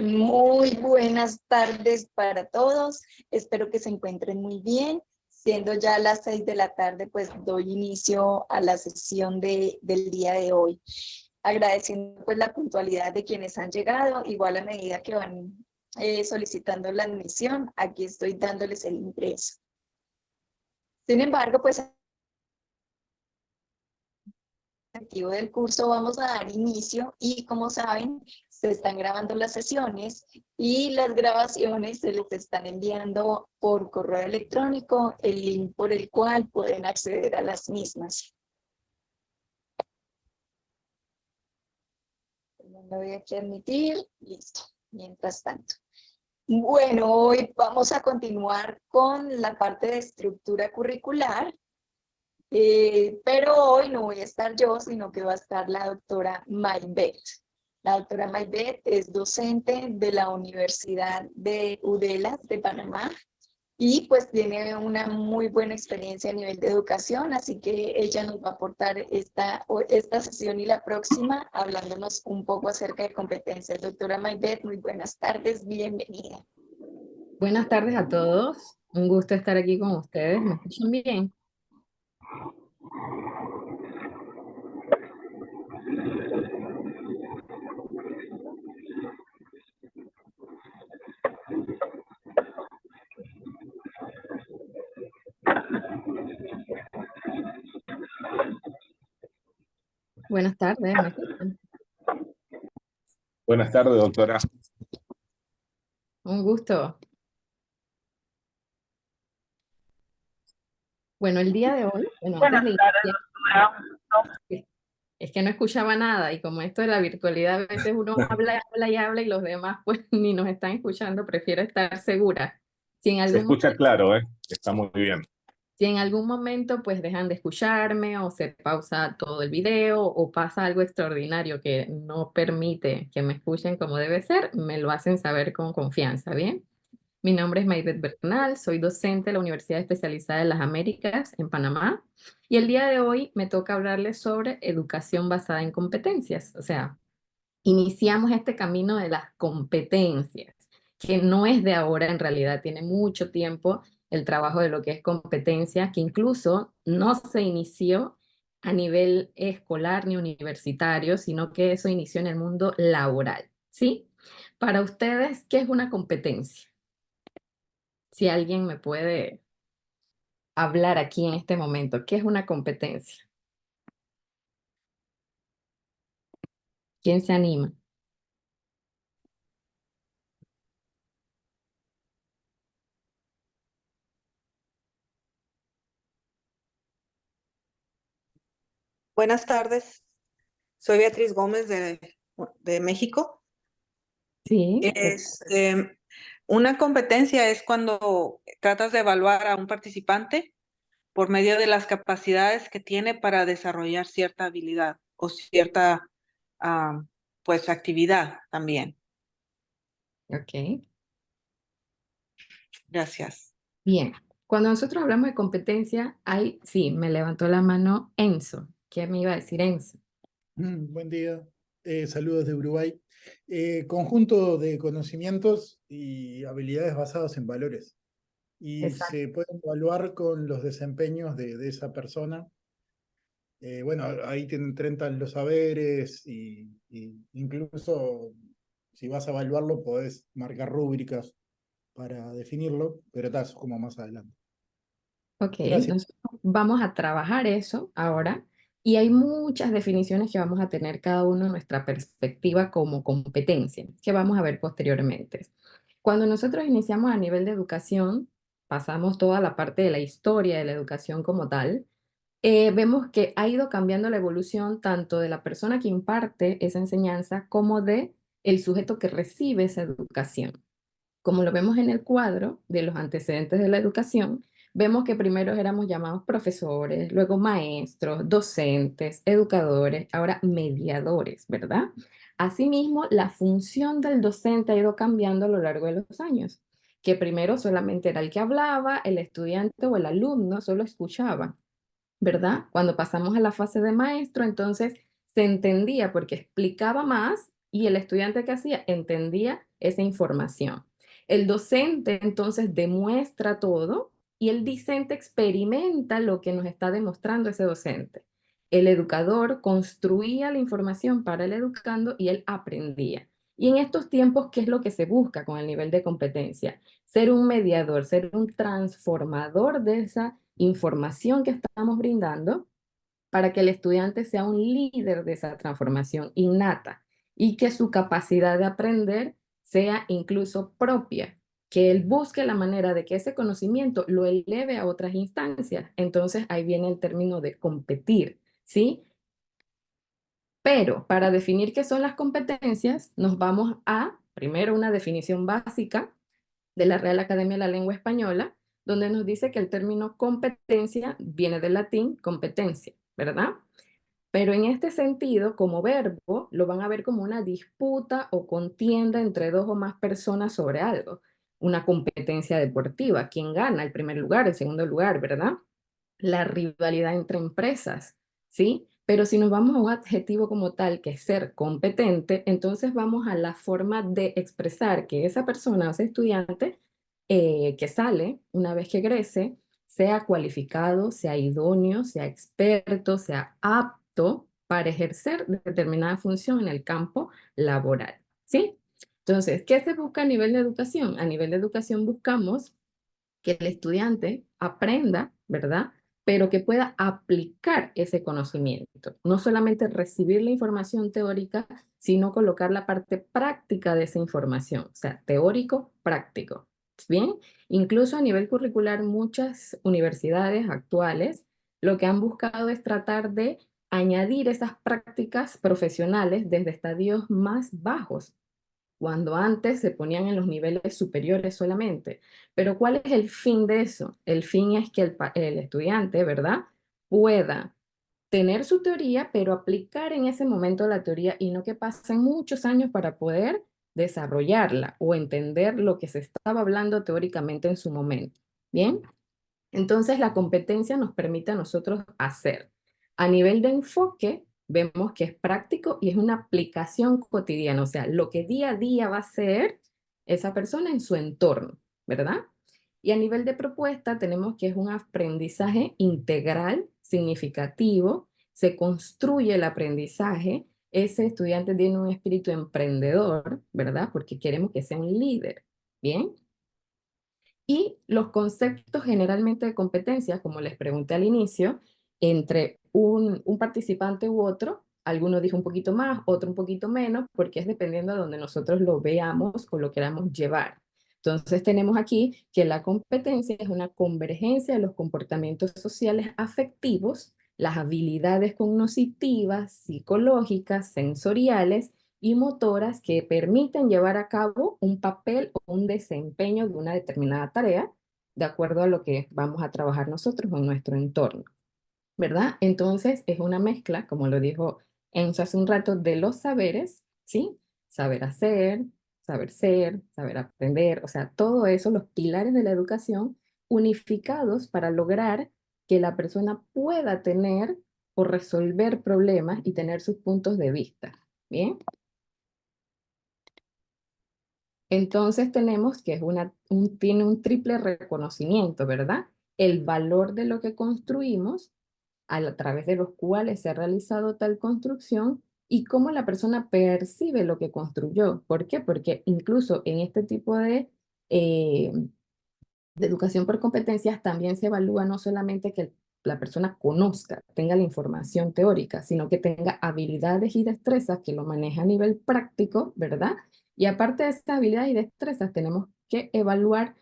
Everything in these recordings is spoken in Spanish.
Muy buenas tardes para todos. Espero que se encuentren muy bien. Siendo ya las 6 de la tarde, pues doy inicio a la sesión del día de hoy. Agradeciendo pues la puntualidad de quienes han llegado, igual a medida que van solicitando la admisión, aquí estoy dándoles el ingreso. Sin embargo, pues objetivo del curso vamos a dar inicio y como saben se están grabando las sesiones y las grabaciones se les están enviando por correo electrónico el link por el cual pueden acceder a las mismas. Lo voy aquí a admitir, listo, mientras tanto. Bueno, hoy vamos a continuar con la parte de estructura curricular. Pero hoy no voy a estar yo, sino que va a estar la doctora Maybeth. La doctora Maybeth es docente de la Universidad de Udela de Panamá y pues tiene una muy buena experiencia a nivel de educación, así que ella nos va a aportar esta sesión y la próxima hablándonos un poco acerca de competencias. Doctora Maybeth, muy buenas tardes, bienvenida. Buenas tardes a todos. Un gusto estar aquí con ustedes. ¿Me escuchan bien? Buenas tardes, ¿me escuchan? Buenas tardes, doctora. Un gusto. Bueno, el día de hoy, antes de iniciar, es que no escuchaba nada y como esto de la virtualidad, a veces uno habla y habla y habla y los demás pues ni nos están escuchando, prefiero estar segura. Si en Se algún escucha momento claro, ¿eh? Está muy bien. Si en algún momento pues dejan de escucharme o se pausa todo el video o pasa algo extraordinario que no permite que me escuchen como debe ser, me lo hacen saber con confianza, ¿bien? Mi nombre es Maybeth Bernal, soy docente de la Universidad Especializada de las Américas en Panamá y el día de hoy me toca hablarles sobre educación basada en competencias, o sea, iniciamos este camino de las competencias, que no es de ahora, en realidad tiene mucho tiempo el trabajo de lo que es competencia, que incluso no se inició a nivel escolar ni universitario, sino que eso inició en el mundo laboral, ¿sí? Para ustedes, ¿qué es una competencia? Si alguien me puede hablar aquí en este momento, ¿qué es una competencia? ¿Quién se anima? Buenas tardes, soy Beatriz Gómez de México. Sí, Una competencia es cuando tratas de evaluar a un participante por medio de las capacidades que tiene para desarrollar cierta habilidad o cierta, ah, pues, actividad también. ok. Gracias. Bien, cuando nosotros hablamos de competencia, sí, me levantó la mano Enzo. ¿Qué me iba a decir Enzo? Buen día, saludos de Uruguay. Conjunto de conocimientos y habilidades basados en valores. Y Exacto. se pueden evaluar con los desempeños de esa persona. Bueno, ahí te entran los saberes y incluso si vas a evaluarlo podés marcar rúbricas para definirlo, pero eso es como más adelante. Ok, Gracias. entonces vamos a trabajar eso ahora y hay muchas definiciones que vamos a tener cada uno en nuestra perspectiva como competencia, que vamos a ver posteriormente. Cuando nosotros iniciamos a nivel de educación, pasamos toda la parte de la historia de la educación como tal. Vemos que ha ido cambiando la evolución tanto de la persona que imparte esa enseñanza como de el sujeto que recibe esa educación. Como lo vemos en el cuadro de los antecedentes de la educación, vemos que primero éramos llamados profesores, luego maestros, docentes, educadores, ahora mediadores, ¿verdad? Asimismo, la función del docente ha ido cambiando a lo largo de los años, que primero solamente era el que hablaba, el estudiante o el alumno solo escuchaba, ¿verdad? Cuando pasamos a la fase de maestro, entonces se entendía porque explicaba más Y el estudiante que hacía entendía esa información. El docente entonces demuestra todo y el discente experimenta lo que nos está demostrando ese docente. El educador construía la información para el educando y él aprendía. Y en estos tiempos, ¿qué es lo que se busca con el nivel de competencia? Ser un mediador, ser un transformador de esa información que estamos brindando para que el estudiante sea un líder de esa transformación innata y que su capacidad de aprender sea incluso propia, que él busque la manera de que ese conocimiento lo eleve a otras instancias. Entonces ahí viene el término de competir, ¿sí? Pero para definir qué son las competencias, nos vamos a, primero, una definición básica de la Real Academia de la Lengua Española, donde nos dice que el término competencia viene del latín competencia, ¿verdad? Pero en este sentido, como verbo, lo van a ver como una disputa o contienda entre dos o más personas sobre algo. Una competencia deportiva, quién gana el primer lugar, el segundo lugar, ¿verdad? La rivalidad entre empresas, ¿sí? Pero si nos vamos a un adjetivo como tal, que es ser competente, entonces vamos a la forma de expresar que esa persona o ese estudiante que sale una vez que egrese, sea cualificado, sea idóneo, sea experto, sea apto para ejercer determinada función en el campo laboral, ¿sí? Entonces, ¿qué se busca a nivel de educación? A nivel de educación buscamos que el estudiante aprenda, ¿verdad? Pero que pueda aplicar ese conocimiento. No solamente recibir la información teórica, sino colocar la parte práctica de esa información, o sea, teórico, práctico. Bien, incluso a nivel curricular, muchas universidades actuales lo que han buscado es tratar de añadir esas prácticas profesionales desde estadios más bajos, cuando antes se ponían en los niveles superiores solamente. Pero ¿cuál es el fin de eso? El fin es que el estudiante, ¿verdad? Pueda tener su teoría, pero aplicar en ese momento la teoría y no que pasen muchos años para poder desarrollarla o entender lo que se estaba hablando teóricamente en su momento. ¿Bien? Entonces, la competencia nos permite a nosotros hacer. A nivel de enfoque, vemos que es práctico y es una aplicación cotidiana, o sea, lo que día a día va a hacer esa persona en su entorno, ¿verdad? Y a nivel de propuesta, tenemos que es un aprendizaje integral, significativo, se construye el aprendizaje, ese estudiante tiene un espíritu emprendedor, ¿verdad? Porque queremos que sea un líder, ¿bien? Y los conceptos generalmente de competencias, como les pregunté al inicio, entre un participante u otro, alguno dijo un poquito más, otro un poquito menos, porque es dependiendo de donde nosotros lo veamos o lo queramos llevar. Entonces tenemos aquí que la competencia es una convergencia de los comportamientos sociales afectivos, las habilidades cognitivas, psicológicas, sensoriales y motoras que permiten llevar a cabo un papel o un desempeño de una determinada tarea de acuerdo a lo que vamos a trabajar nosotros en nuestro entorno, ¿verdad? Entonces es una mezcla, como lo dijo Enzo hace un rato, de los saberes, ¿sí? Saber hacer, saber ser, saber aprender, o sea, todo eso, los pilares de la educación unificados para lograr que la persona pueda tener o resolver problemas y tener sus puntos de vista, ¿bien? Entonces tenemos que es tiene un triple reconocimiento, ¿verdad? El valor de lo que construimos, a través de los cuales se ha realizado tal construcción y cómo la persona percibe lo que construyó. ¿Por qué? Porque incluso en este tipo eh, de educación por competencias también se evalúa no solamente que la persona conozca, tenga la información teórica, sino que tenga habilidades y destrezas que lo maneje a nivel práctico, ¿verdad? Y aparte de estas habilidades y destrezas, tenemos que evaluar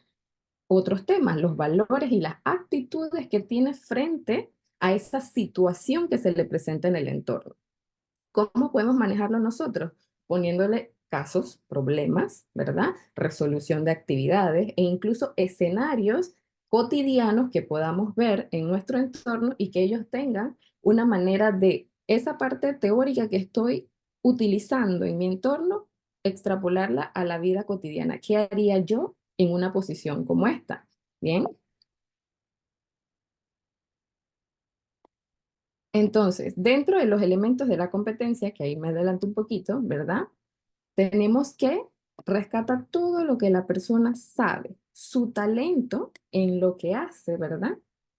otros temas, los valores y las actitudes que tiene frente a esa situación que se le presenta en el entorno. ¿Cómo podemos manejarlo nosotros? Poniéndole casos, problemas, ¿verdad? Resolución de actividades e incluso escenarios cotidianos que podamos ver en nuestro entorno y que ellos tengan una manera de esa parte teórica que estoy utilizando en mi entorno, extrapolarla a la vida cotidiana. ¿Qué haría yo en una posición como esta? Bien. Entonces, dentro de los elementos de la competencia, que ahí me adelanto un poquito, ¿verdad? tenemos que rescatar todo lo que la persona sabe, su talento en lo que hace, ¿verdad?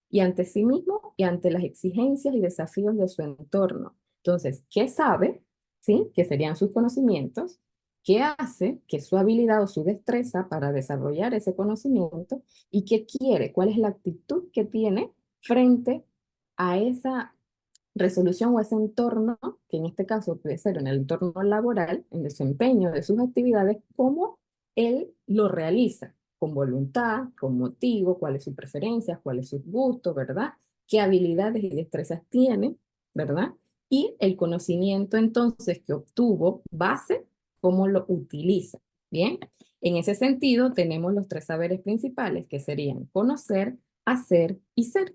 Y ante sí mismo y ante las exigencias y desafíos de su entorno. Entonces, ¿qué sabe? ¿Sí? Que serían sus conocimientos. ¿Qué hace? Que es su habilidad o su destreza para desarrollar ese conocimiento. ¿Y qué quiere? ¿Cuál es la actitud que tiene frente a esa resolución o ese entorno, que en este caso puede ser en el entorno laboral, en desempeño de sus actividades, cómo él lo realiza, con voluntad, con motivo, cuáles sus preferencias, cuáles sus gustos, ¿verdad? ¿Qué habilidades y destrezas tiene, ¿verdad? Y el conocimiento entonces que obtuvo base, cómo lo utiliza, ¿bien? En ese sentido, tenemos los tres saberes principales que serían conocer, hacer y ser.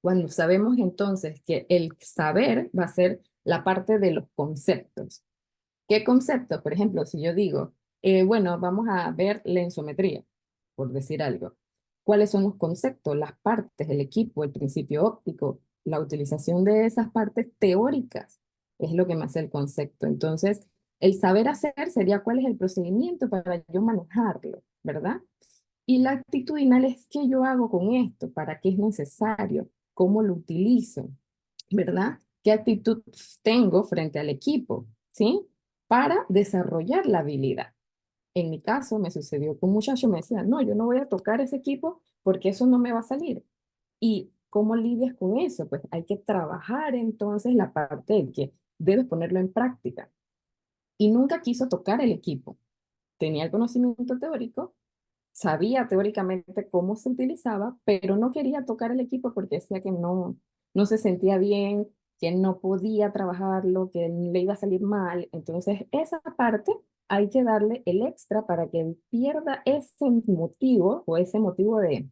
Cuando sabemos entonces que el saber va a ser la parte de los conceptos. ¿Qué conceptos? Por ejemplo, si yo digo, bueno, vamos a ver lensometría, por decir algo. ¿Cuáles son los conceptos, las partes, el equipo, el principio óptico, la utilización de esas partes teóricas? Es lo que me hace el concepto. Entonces, el saber hacer sería cuál es el procedimiento para yo manejarlo, ¿verdad? Y la actitudinal es qué yo hago con esto, para qué es necesario, cómo lo utilizo, ¿verdad? ¿Qué actitud tengo frente al equipo? ¿Sí? Para desarrollar la habilidad. En mi caso me sucedió que un muchacho me decía, no, yo no voy a tocar ese equipo porque eso no me va a salir. ¿Y cómo lidias con eso? Pues hay que trabajar entonces la parte de que debes ponerlo en práctica. Y nunca quiso tocar el equipo. Tenía el conocimiento teórico, sabía teóricamente cómo se utilizaba, pero no quería tocar el equipo porque decía que no se sentía bien, que no podía trabajarlo, que le iba a salir mal. Entonces, esa parte hay que darle el extra para que él pierda ese motivo o ese motivo de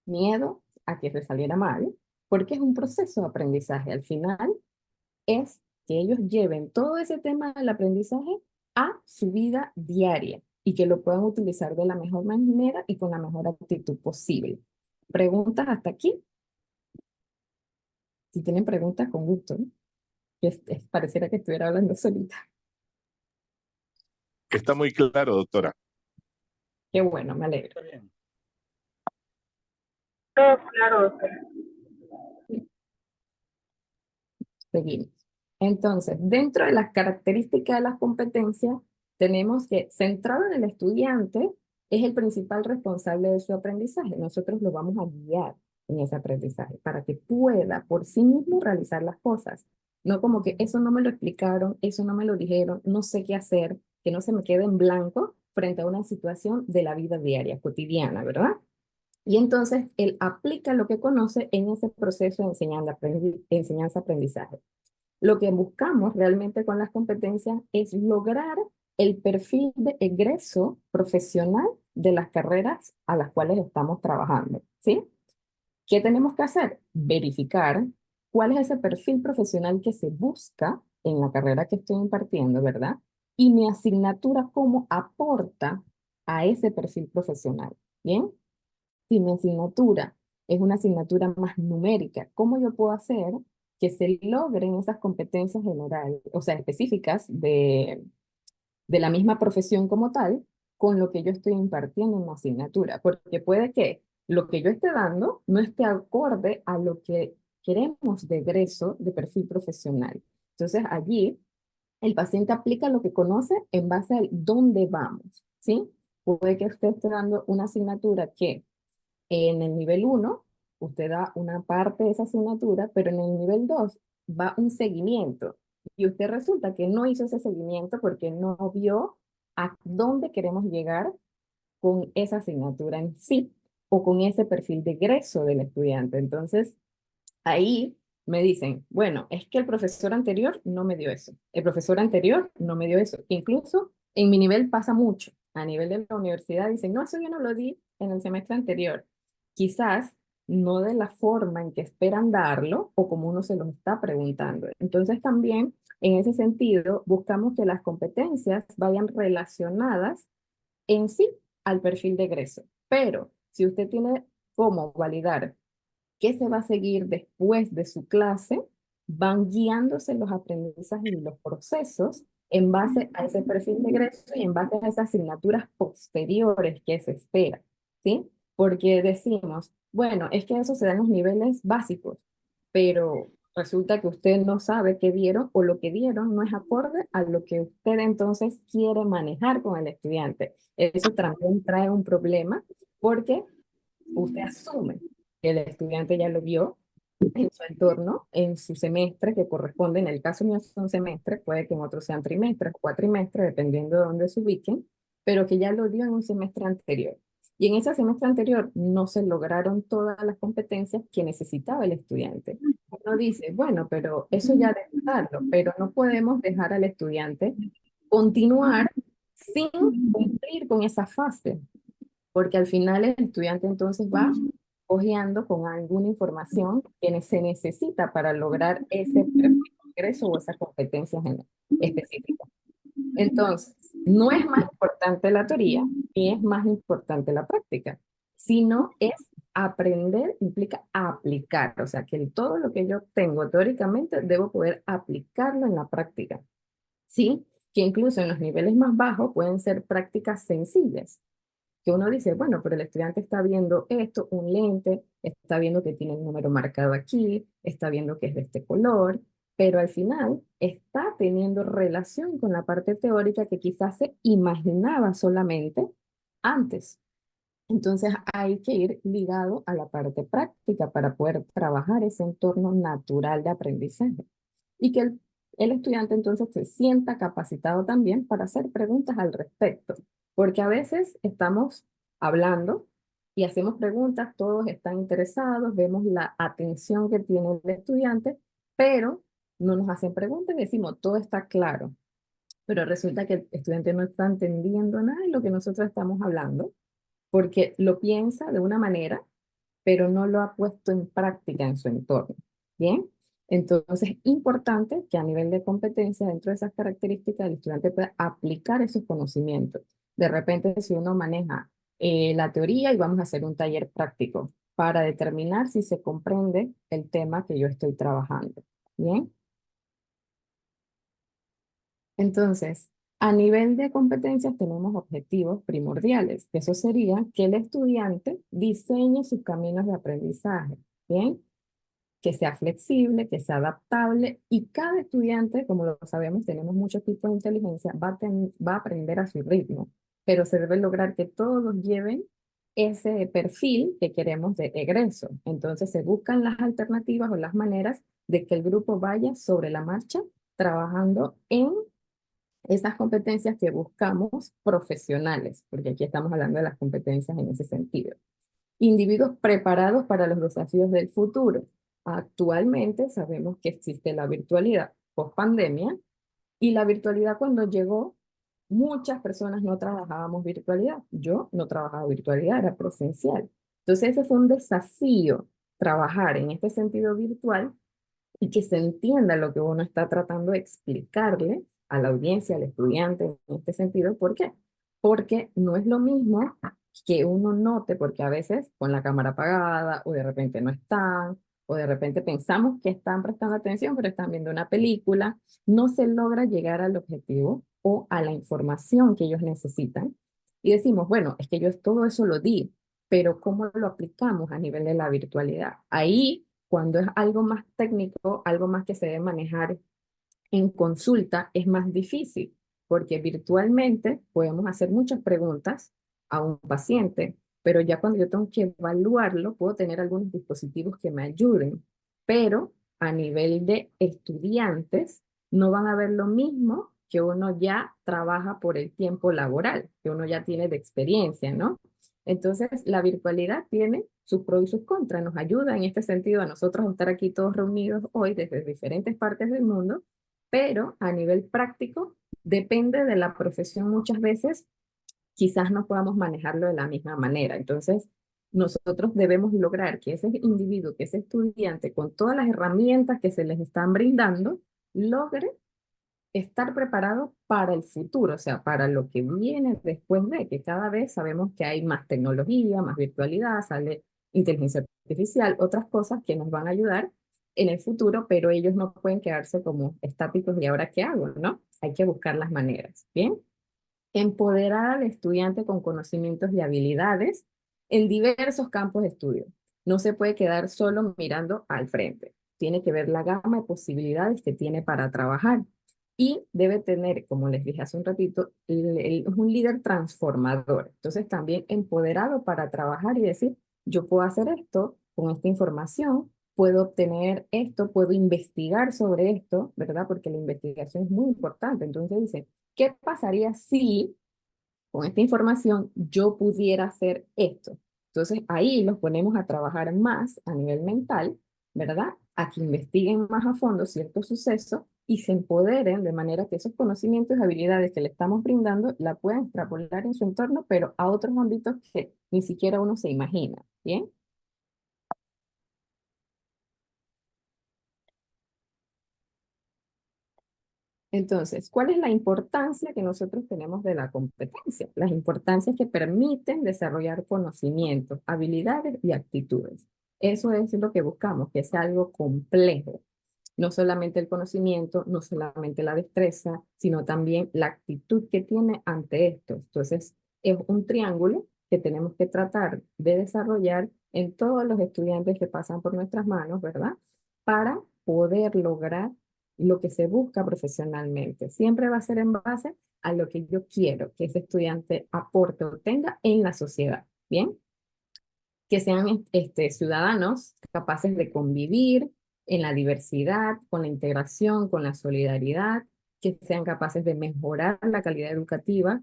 miedo a que se saliera mal, porque es un proceso de aprendizaje. Al final es que ellos lleven todo ese tema del aprendizaje a su vida diaria y que lo puedan utilizar de la mejor manera y con la mejor actitud posible. ¿Preguntas hasta aquí? Si tienen preguntas, con gusto, ¿no? Pareciera que estuviera hablando solita. Está muy claro, doctora. Qué bueno, me alegro. Está bien. Todo claro, doctora. Seguimos. Entonces, dentro de las características de las competencias, tenemos que, centrado en el estudiante, es el principal responsable de su aprendizaje. Nosotros lo vamos a guiar en ese aprendizaje para que pueda por sí mismo realizar las cosas. No como que eso no me lo explicaron, eso no me lo dijeron, no sé qué hacer, que no se me quede en blanco frente a una situación de la vida diaria, cotidiana, ¿verdad? Y entonces él aplica lo que conoce en ese proceso de enseñanza-aprendizaje. Lo que buscamos realmente con las competencias es lograr el perfil de egreso profesional de las carreras a las cuales estamos trabajando, ¿sí? ¿Qué tenemos que hacer? Verificar cuál es ese perfil profesional que se busca en la carrera que estoy impartiendo, ¿verdad? Y mi asignatura, cómo aporta a ese perfil profesional, ¿bien? Si mi asignatura es una asignatura más numérica, ¿cómo yo puedo hacer que se logren esas competencias generales, o sea, específicas de la misma profesión como tal, con lo que yo estoy impartiendo en la asignatura? Porque puede que lo que yo esté dando no esté acorde a lo que queremos de egreso de perfil profesional. Entonces, allí el paciente aplica lo que conoce en base a dónde vamos, ¿sí? Puede que usted esté dando una asignatura que en el nivel 1, usted da una parte de esa asignatura, pero en el nivel 2 va un seguimiento. Y usted resulta que no hizo ese seguimiento porque no vio a dónde queremos llegar con esa asignatura en sí o con ese perfil de egreso del estudiante. Entonces, ahí me dicen, bueno, es que el profesor anterior no me dio eso. El profesor anterior no me dio eso. Incluso en mi nivel pasa mucho. A nivel de la universidad dicen, no, eso yo no lo di en el semestre anterior. Quizás no de la forma en que esperan darlo o como uno se lo está preguntando. Entonces también, en ese sentido, buscamos que las competencias vayan relacionadas en sí al perfil de egreso. Pero si usted tiene cómo validar qué se va a seguir después de su clase, van guiándose los aprendizajes y los procesos en base a ese perfil de egreso y en base a esas asignaturas posteriores que se espera, ¿sí? Porque decimos, bueno, es que eso se da en los niveles básicos, pero resulta que usted no sabe qué dieron o lo que dieron no es acorde a lo que usted entonces quiere manejar con el estudiante. Eso también trae un problema porque usted asume que el estudiante ya lo vio en su entorno, en su semestre que corresponde, en el caso mío son semestres, puede que en otros sean trimestres, cuatrimestres, dependiendo de dónde se ubiquen, pero que ya lo dio en un semestre anterior. Y en ese semestre anterior no se lograron todas las competencias que necesitaba el estudiante. Uno dice, bueno, pero eso ya debe darlo, pero no podemos dejar al estudiante continuar sin cumplir con esa fase, porque al final el estudiante entonces va cojeando con alguna información que se necesita para lograr ese perfil de ingreso o esas competencias específicas. Entonces, no es más importante la teoría ni es más importante la práctica, sino es aprender, implica aplicar, o sea, que todo lo que yo tengo teóricamente debo poder aplicarlo en la práctica, ¿sí? Que incluso en los niveles más bajos pueden ser prácticas sencillas, que uno dice, bueno, pero el estudiante está viendo esto, un lente, está viendo que tiene un número marcado aquí, está viendo que es de este color, pero al final está teniendo relación con la parte teórica que quizás se imaginaba solamente antes. Entonces hay que ir ligado a la parte práctica para poder trabajar ese entorno natural de aprendizaje y que el estudiante entonces se sienta capacitado también para hacer preguntas al respecto, porque a veces estamos hablando y hacemos preguntas, todos están interesados, vemos la atención que tiene el estudiante, pero no nos hacen preguntas y decimos, todo está claro, pero resulta que el estudiante no está entendiendo nada de lo que nosotros estamos hablando, porque lo piensa de una manera, pero no lo ha puesto en práctica en su entorno. ¿Bien? Entonces, es importante que a nivel de competencia, dentro de esas características, el estudiante pueda aplicar esos conocimientos. De repente, si uno maneja la teoría y vamos a hacer un taller práctico para determinar si se comprende el tema que yo estoy trabajando. ¿Bien? Entonces, a nivel de competencias tenemos objetivos primordiales. Eso sería que el estudiante diseñe sus caminos de aprendizaje, ¿bien? Que sea flexible, que sea adaptable y cada estudiante, como lo sabemos, tenemos muchos tipos de inteligencia, va a aprender a su ritmo, pero se debe lograr que todos lleven ese perfil que queremos de egreso. Entonces se buscan las alternativas o las maneras de que el grupo vaya sobre la marcha trabajando en esas competencias que buscamos profesionales, porque aquí estamos hablando de las competencias en ese sentido. Individuos preparados para los desafíos del futuro. Actualmente sabemos que existe la virtualidad post pandemia y la virtualidad cuando llegó, muchas personas no trabajábamos virtualidad. Yo no trabajaba virtualidad, era presencial. Entonces ese fue un desafío, trabajar en este sentido virtual y que se entienda lo que uno está tratando de explicarle a la audiencia, al estudiante en este sentido. ¿Por qué? Porque no es lo mismo que uno note, porque a veces con la cámara apagada o de repente no están, o de repente pensamos que están prestando atención, pero están viendo una película, no se logra llegar al objetivo o a la información que ellos necesitan. Y decimos, bueno, es que yo todo eso lo di, pero ¿cómo lo aplicamos a nivel de la virtualidad? Ahí cuando es algo más técnico, algo más que se debe manejar en consulta, es más difícil, porque virtualmente podemos hacer muchas preguntas a un paciente, pero ya cuando yo tengo que evaluarlo, puedo tener algunos dispositivos que me ayuden, pero a nivel de estudiantes, no van a ver lo mismo que uno ya trabaja por el tiempo laboral, que uno ya tiene de experiencia, ¿no? Entonces, la virtualidad tiene sus pros y sus contras. Nos ayuda en este sentido a nosotros estar aquí todos reunidos hoy desde diferentes partes del mundo, pero a nivel práctico depende de la profesión muchas veces, quizás no podamos manejarlo de la misma manera. Entonces, nosotros debemos lograr que ese individuo, que ese estudiante, con todas las herramientas que se les están brindando, logre estar preparado para el futuro, o sea, para lo que viene después de que cada vez sabemos que hay más tecnología, más virtualidad, sale inteligencia artificial, otras cosas que nos van a ayudar en el futuro, pero ellos no pueden quedarse como estáticos y ahora qué hago, ¿no? hay que buscar las maneras, ¿bien? Empoderar al estudiante con conocimientos y habilidades en diversos campos de estudio. No se puede quedar solo mirando al frente. Tiene que ver la gama de posibilidades que tiene para trabajar. Y debe tener, como les dije hace un ratito, un líder transformador. Entonces también empoderado para trabajar y decir, yo puedo hacer esto con esta información, puedo obtener esto, puedo investigar sobre esto, ¿verdad? Porque la investigación es muy importante. Entonces dice, ¿qué pasaría si con esta información yo pudiera hacer esto? Entonces ahí los ponemos a trabajar más a nivel mental, ¿verdad? A que investiguen más a fondo ciertos sucesos y se empoderen de manera que esos conocimientos y habilidades que le estamos brindando la puedan extrapolar en su entorno, pero a otros ámbitos que ni siquiera uno se imagina, ¿bien? Entonces, ¿cuál es la importancia que nosotros tenemos de la competencia? Las importancias que permiten desarrollar conocimientos, habilidades y actitudes. Eso es lo que buscamos, que sea algo complejo. No solamente el conocimiento, no solamente la destreza, sino también la actitud que tiene ante esto. Entonces, es un triángulo que tenemos que tratar de desarrollar en todos los estudiantes que pasan por nuestras manos, ¿verdad? Para poder lograr lo que se busca profesionalmente. Siempre va a ser en base a lo que yo quiero que ese estudiante aporte o tenga en la sociedad. ¿Bien? Que sean ciudadanos capaces de convivir en la diversidad, con la integración, con la solidaridad, que sean capaces de mejorar la calidad educativa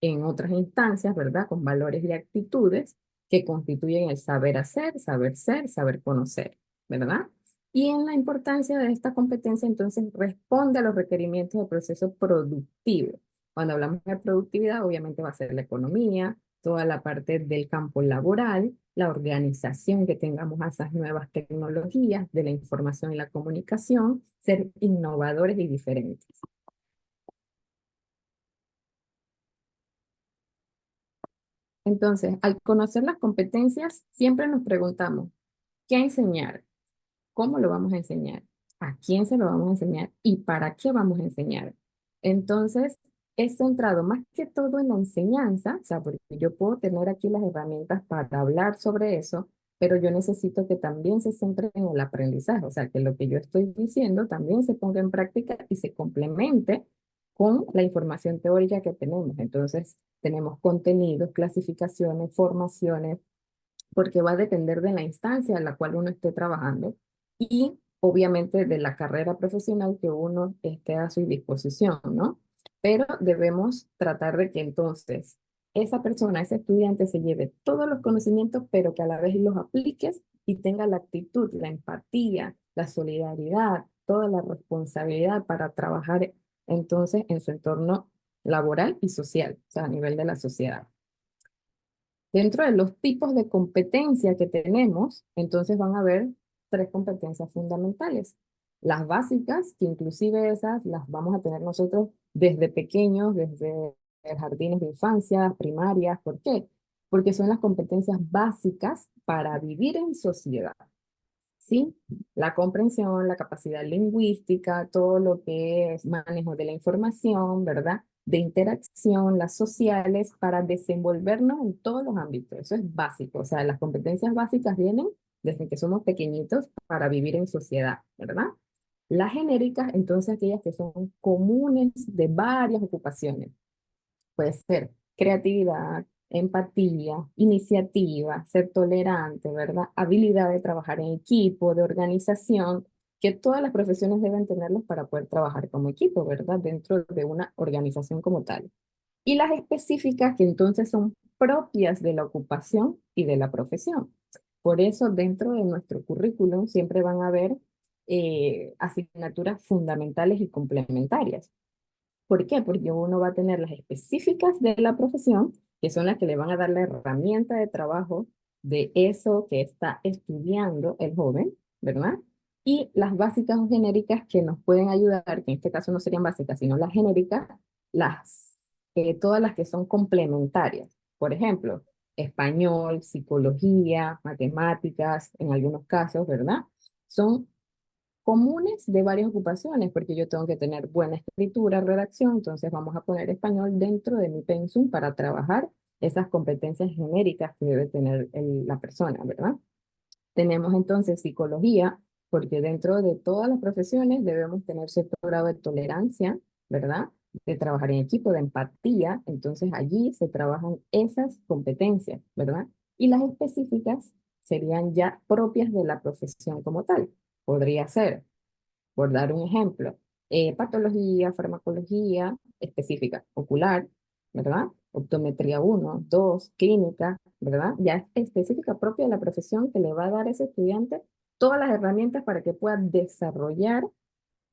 en otras instancias, ¿verdad? Con valores y actitudes que constituyen el saber hacer, saber ser, saber conocer, ¿verdad? Y en la importancia de esta competencia, entonces, responde a los requerimientos del proceso productivo. Cuando hablamos de productividad, obviamente va a ser la economía, toda la parte del campo laboral, la organización que tengamos a esas nuevas tecnologías de la información y la comunicación, ser innovadores y diferentes. Entonces, al conocer las competencias, siempre nos preguntamos, ¿qué enseñar? ¿Cómo lo vamos a enseñar? ¿A quién se lo vamos a enseñar? ¿Y para qué vamos a enseñar? Entonces, es centrado más que todo en la enseñanza, o sea, porque yo puedo tener aquí las herramientas para hablar sobre eso, pero yo necesito que también se centre en el aprendizaje, o sea, que lo que yo estoy diciendo también se ponga en práctica y se complemente con la información teórica que tenemos. Entonces, tenemos contenidos, clasificaciones, formaciones, porque va a depender de la instancia en la cual uno esté trabajando y obviamente de la carrera profesional que uno esté a su disposición, ¿no? Pero debemos tratar de que entonces esa persona, ese estudiante se lleve todos los conocimientos, pero que a la vez los apliques y tenga la actitud, la empatía, la solidaridad, toda la responsabilidad para trabajar entonces en su entorno laboral y social, o sea, a nivel de la sociedad. Dentro de los tipos de competencia que tenemos, entonces van a haber tres competencias fundamentales. Las básicas, que inclusive esas las vamos a tener nosotros desde pequeños, desde jardines de infancia, primarias. ¿Por qué? Porque son las competencias básicas para vivir en sociedad. ¿Sí? La comprensión, la capacidad lingüística, todo lo que es manejo de la información, ¿verdad? De interacción, las sociales, para desenvolvernos en todos los ámbitos. Eso es básico. O sea, las competencias básicas vienen desde que somos pequeñitos para vivir en sociedad, ¿verdad? Las genéricas, entonces aquellas que son comunes de varias ocupaciones. Puede ser creatividad, empatía, iniciativa, ser tolerante, ¿verdad? Habilidad de trabajar en equipo, de organización, que todas las profesiones deben tenerlos para poder trabajar como equipo, ¿verdad? Dentro de una organización como tal. Y las específicas que entonces son propias de la ocupación y de la profesión. Por eso dentro de nuestro currículum siempre van a haber asignaturas fundamentales y complementarias. ¿Por qué? Porque uno va a tener las específicas de la profesión, que son las que le van a dar la herramienta de trabajo de eso que está estudiando el joven, ¿verdad? Y las básicas o genéricas que nos pueden ayudar, que en este caso no serían básicas, sino las genéricas, todas las que son complementarias. Por ejemplo, español, psicología, matemáticas, en algunos casos, ¿verdad? Son comunes de varias ocupaciones, porque yo tengo que tener buena escritura, redacción, entonces vamos a poner español dentro de mi pensum para trabajar esas competencias genéricas que debe tener la persona, ¿verdad? Tenemos entonces psicología, porque dentro de todas las profesiones debemos tener cierto grado de tolerancia, ¿verdad? De trabajar en equipo, de empatía, entonces allí se trabajan esas competencias, ¿verdad? Y las específicas serían ya propias de la profesión como tal. Podría ser, por dar un ejemplo, patología, farmacología específica, ocular, ¿verdad? Optometría 1, 2, clínica, ¿verdad? Ya es específica propia de la profesión que le va a dar a ese estudiante todas las herramientas para que pueda desarrollar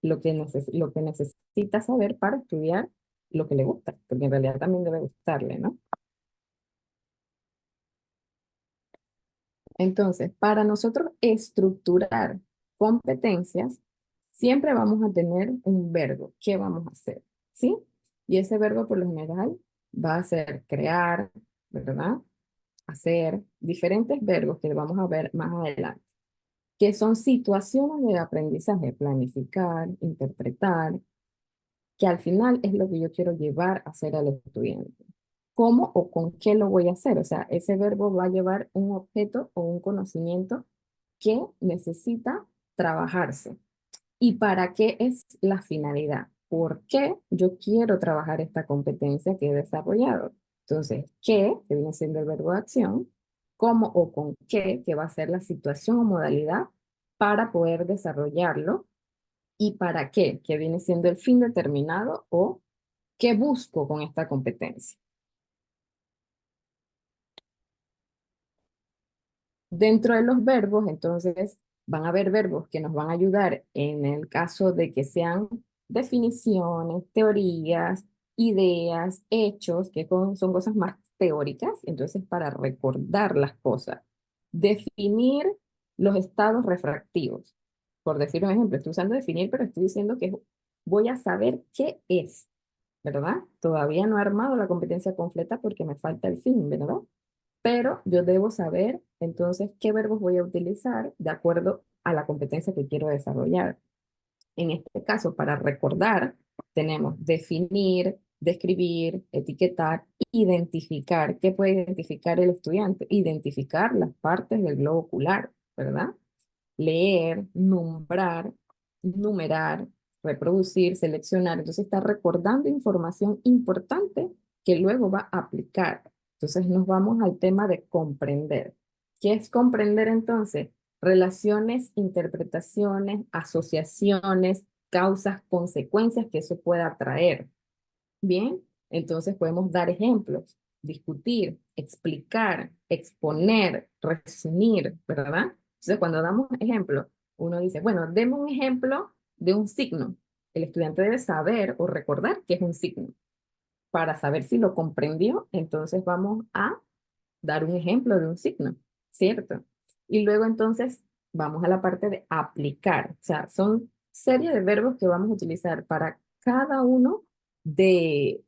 lo que necesita saber para estudiar lo que le gusta, porque en realidad también debe gustarle, ¿no? Entonces, para nosotros estructurar competencias, siempre vamos a tener un verbo. ¿Qué vamos a hacer? ¿Sí? Y ese verbo por lo general va a ser crear, ¿verdad? Hacer diferentes verbos que vamos a ver más adelante, que son situaciones de aprendizaje, planificar, interpretar, que al final es lo que yo quiero llevar a hacer al estudiante. ¿Cómo o con qué lo voy a hacer? O sea, ese verbo va a llevar un objeto o un conocimiento que necesita trabajarse. ¿Y para qué es la finalidad? ¿Por qué yo quiero trabajar esta competencia que he desarrollado? Entonces, ¿qué? Que viene siendo el verbo de acción. ¿Cómo o con qué? Que va a ser la situación o modalidad para poder desarrollarlo. ¿Y para qué? Que viene siendo el fin determinado o qué busco con esta competencia. Dentro de los verbos, entonces, van a haber verbos que nos van a ayudar en el caso de que sean definiciones, teorías, ideas, hechos, que son cosas más teóricas, entonces para recordar las cosas. Definir los estados refractivos. Por decir un ejemplo, estoy usando definir, pero estoy diciendo que voy a saber qué es, ¿verdad? Todavía no he armado la competencia completa porque me falta el fin, ¿verdad? Pero yo debo saber entonces qué verbos voy a utilizar de acuerdo a la competencia que quiero desarrollar. En este caso, para recordar, tenemos definir, describir, etiquetar, identificar. ¿Qué puede identificar el estudiante? Identificar las partes del globo ocular, ¿verdad? Leer, nombrar, numerar, reproducir, seleccionar. Entonces está recordando información importante que luego va a aplicar. Entonces nos vamos al tema de comprender. ¿Qué es comprender entonces? Relaciones, interpretaciones, asociaciones, causas, consecuencias que eso pueda traer. Bien, entonces podemos dar ejemplos, discutir, explicar, exponer, resumir, ¿verdad? Entonces cuando damos ejemplos, uno dice, bueno, deme un ejemplo de un signo. El estudiante debe saber o recordar qué es un signo. Para saber si lo comprendió, entonces vamos a dar un ejemplo de un signo, ¿cierto? Y luego entonces vamos a la parte de aplicar. O sea, son serie de verbos que vamos a utilizar para cada uno de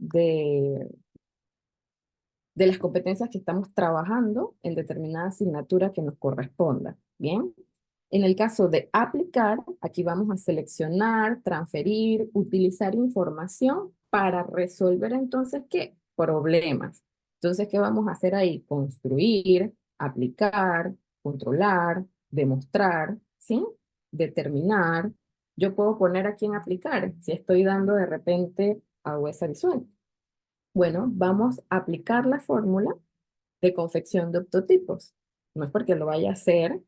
las competencias que estamos trabajando en determinada asignatura que nos corresponda. Bien. En el caso de aplicar, aquí vamos a seleccionar, transferir, utilizar información para resolver entonces, ¿qué? Problemas. Entonces, ¿qué vamos a hacer ahí? Construir, aplicar, controlar, demostrar, ¿sí? Determinar. Yo puedo poner aquí en aplicar, si estoy dando de repente a huesa visual. Bueno, vamos a aplicar la fórmula de confección de octotipos. No es porque lo vaya a hacer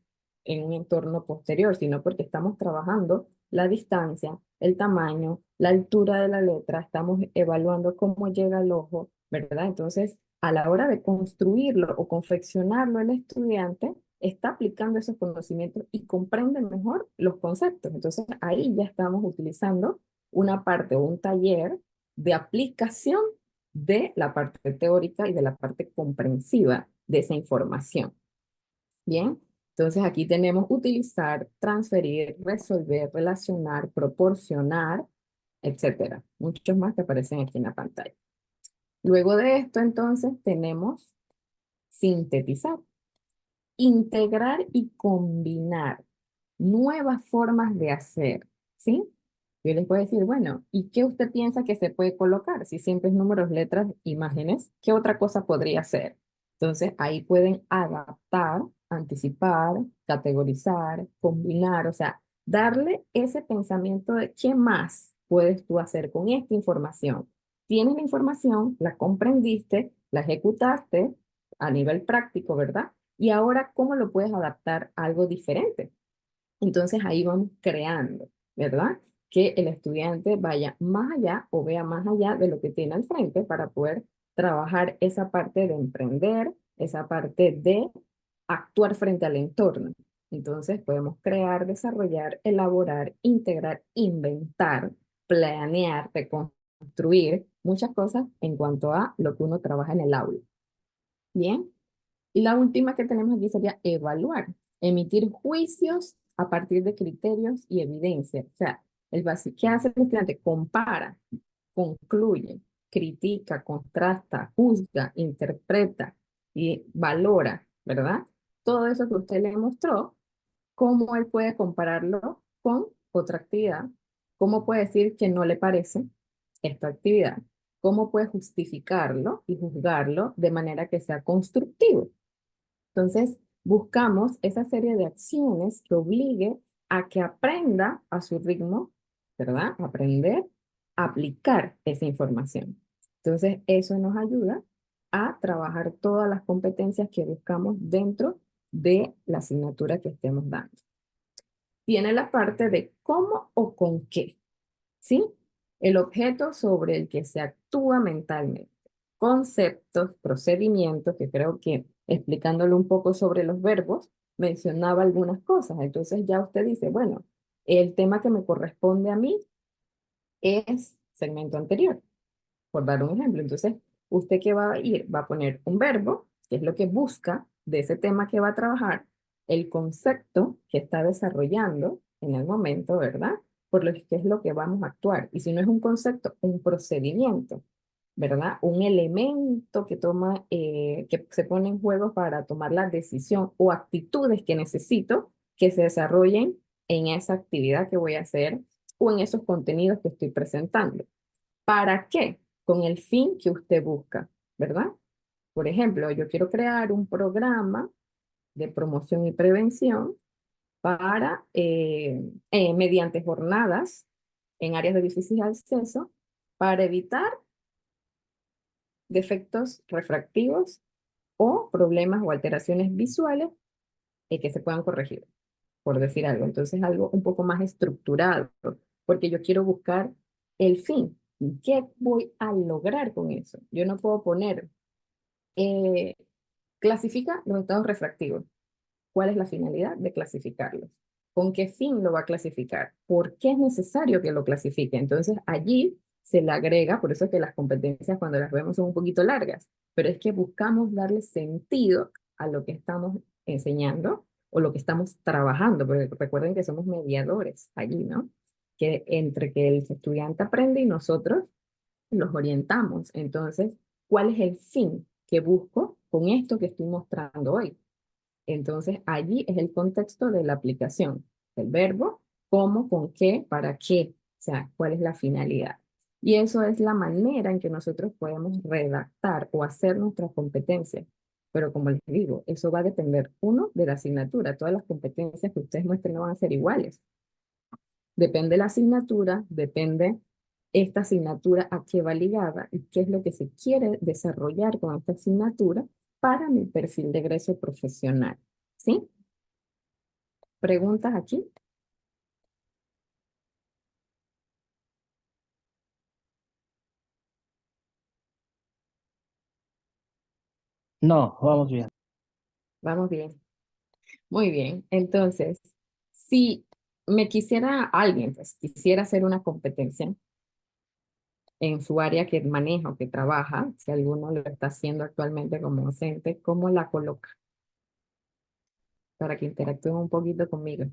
en un entorno posterior, sino porque estamos trabajando la distancia, el tamaño, la altura de la letra, estamos evaluando cómo llega el ojo, ¿verdad? Entonces, a la hora de construirlo o confeccionarlo, el estudiante está aplicando esos conocimientos y comprende mejor los conceptos. Entonces, ahí ya estamos utilizando una parte o un taller de aplicación de la parte teórica y de la parte comprensiva de esa información. Bien, entonces aquí tenemos utilizar, transferir, resolver, relacionar, proporcionar, etcétera. Muchos más que aparecen aquí en la pantalla. Luego de esto, entonces, tenemos sintetizar, integrar y combinar. nuevas formas de hacer, ¿sí? Yo les puedo decir, bueno, ¿y qué usted piensa que se puede colocar? Si siempre es números, letras, imágenes, ¿qué otra cosa podría ser? Entonces ahí pueden adaptar, anticipar, categorizar, combinar, o sea, darle ese pensamiento de qué más puedes tú hacer con esta información. Tienes la información, la comprendiste, la ejecutaste a nivel práctico, ¿verdad? Y ahora, ¿cómo lo puedes adaptar a algo diferente? Entonces ahí vamos creando, ¿verdad? Que el estudiante vaya más allá o vea más allá de lo que tiene al frente para poder trabajar esa parte de emprender, esa parte de actuar frente al entorno. Entonces podemos crear, desarrollar, elaborar, integrar, inventar, planear, reconstruir muchas cosas en cuanto a lo que uno trabaja en el aula. Bien. Y la última que tenemos aquí sería evaluar, emitir juicios a partir de criterios y evidencia. O sea, ¿qué hace el estudiante? Compara, concluye, critica, contrasta, juzga, interpreta y valora, ¿verdad? Todo eso que usted le mostró, cómo él puede compararlo con otra actividad, cómo puede decir que no le parece esta actividad, cómo puede justificarlo y juzgarlo de manera que sea constructivo. Entonces, buscamos esa serie de acciones que obligue a que aprenda a su ritmo, ¿verdad? Aprender a aplicar esa información. Entonces, eso nos ayuda a trabajar todas las competencias que buscamos dentro de la asignatura que estemos dando. Viene la parte de cómo o con qué, ¿sí? El objeto sobre el que se actúa mentalmente. Conceptos, procedimientos, que creo que explicándole un poco sobre los verbos, mencionaba algunas cosas. Entonces ya usted dice, bueno, el tema que me corresponde a mí es segmento anterior, por dar un ejemplo. Entonces, ¿usted qué va a ir? Va a poner un verbo, que es lo que busca de ese tema que va a trabajar, el concepto que está desarrollando en el momento, ¿verdad? Por lo que es lo que vamos a actuar. Y si no es un concepto, un procedimiento, ¿verdad? Un elemento que toma, que se pone en juego para tomar la decisión o actitudes que necesito que se desarrollen en esa actividad que voy a hacer o en esos contenidos que estoy presentando. ¿Para qué? Con el fin que usted busca, ¿verdad? Por ejemplo, yo quiero crear un programa de promoción y prevención para, mediante jornadas en áreas de difícil acceso, para evitar defectos refractivos o problemas o alteraciones visuales que se puedan corregir, por decir algo. Entonces, algo un poco más estructurado, porque yo quiero buscar el fin. ¿Qué voy a lograr con eso? Yo no puedo poner, eh, clasifica los estados refractivos. ¿Cuál es la finalidad de clasificarlos? ¿Con qué fin lo va a clasificar? ¿Por qué es necesario que lo clasifique? Entonces, allí se le agrega, por eso es que las competencias cuando las vemos son un poquito largas, pero es que buscamos darle sentido a lo que estamos enseñando o lo que estamos trabajando, porque recuerden que somos mediadores allí, ¿no? Que entre que el estudiante aprende y nosotros los orientamos. Entonces, ¿cuál es el fin que busco con esto que estoy mostrando hoy? Entonces, allí es el contexto de la aplicación del verbo, cómo, con qué, para qué, o sea, cuál es la finalidad. Y eso es la manera en que nosotros podemos redactar o hacer nuestras competencias. Pero como les digo, eso va a depender, uno, de la asignatura. Todas las competencias que ustedes muestren no van a ser iguales. Depende la asignatura, depende esta asignatura a qué va ligada y qué es lo que se quiere desarrollar con esta asignatura para mi perfil de egreso profesional. ¿Sí? ¿Preguntas aquí? No, vamos bien. Vamos bien. Muy bien. Entonces, si me quisiera alguien, pues quisiera hacer una competencia en su área que maneja o que trabaja, si alguno lo está haciendo actualmente como docente, ¿cómo la coloca? Para que interactúen un poquito conmigo.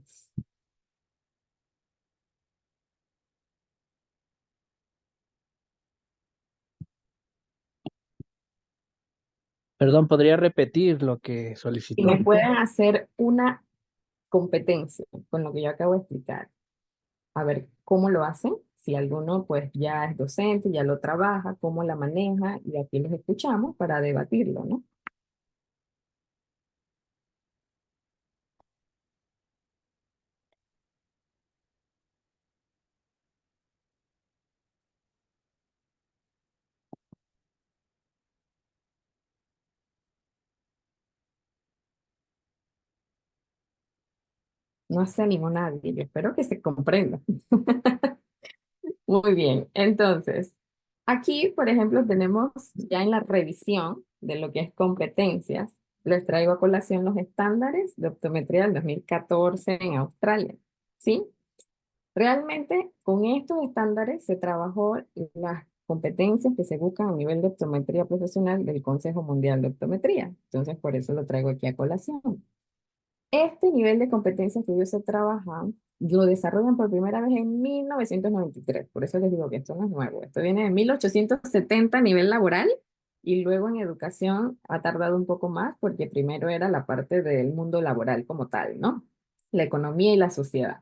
Perdón, ¿podría repetir lo que Si solicitó? me pueden hacer una competencia, con lo que yo acabo de explicar. A ver cómo lo hacen, si alguno pues ya es docente, ya lo trabaja, cómo la maneja, y aquí los escuchamos para debatirlo, ¿no? No se animó nadie, yo espero que se comprenda. Muy bien, entonces, aquí, por ejemplo, tenemos ya en la revisión de lo que es competencias, les traigo a colación los estándares de optometría del 2014 en Australia, ¿sí? Realmente, con estos estándares se trabajó las competencias que se buscan a nivel de optometría profesional del Consejo Mundial de Optometría. Entonces, por eso lo traigo aquí a colación. Este nivel de competencias que ellos se trabajan, lo desarrollan por primera vez en 1993. Por eso les digo que esto no es nuevo. Esto viene de 1870 a nivel laboral y luego en educación ha tardado un poco más porque primero era la parte del mundo laboral como tal, ¿no? La economía y la sociedad.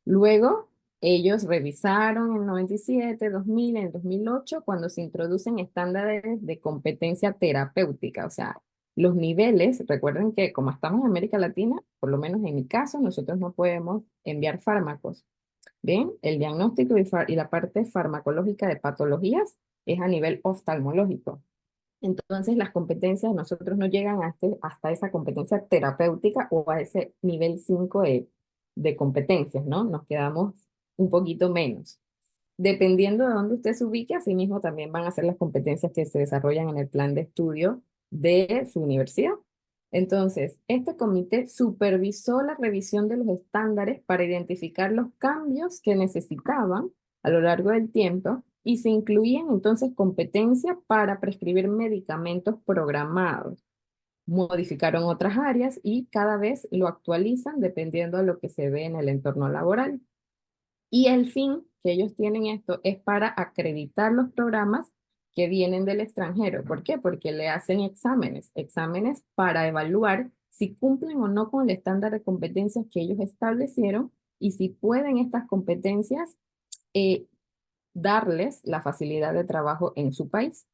Luego, ellos revisaron en 97, 2000, en 2008, cuando se introducen estándares de competencia terapéutica, o sea, los niveles, recuerden que como estamos en América Latina, por lo menos en mi caso, nosotros no podemos enviar fármacos. ¿Bien? El diagnóstico y la parte farmacológica de patologías es a nivel oftalmológico. Entonces, las competencias nosotros no llegan hasta esa competencia terapéutica o a ese nivel 5 de competencias, ¿no? Nos quedamos un poquito menos. Dependiendo de dónde usted se ubique, asimismo también van a ser las competencias que se desarrollan en el plan de estudio de su universidad. Entonces, este comité supervisó la revisión de los estándares para identificar los cambios que necesitaban a lo largo del tiempo y se incluían entonces competencias para prescribir medicamentos programados. Modificaron otras áreas y cada vez lo actualizan dependiendo de lo que se ve en el entorno laboral. Y el fin que ellos tienen esto es para acreditar los programas que vienen del extranjero. ¿Por qué? Porque le hacen exámenes para evaluar si cumplen o no con el estándar de competencias que ellos establecieron y si pueden estas competencias eh, darles la facilidad de trabajo en su país.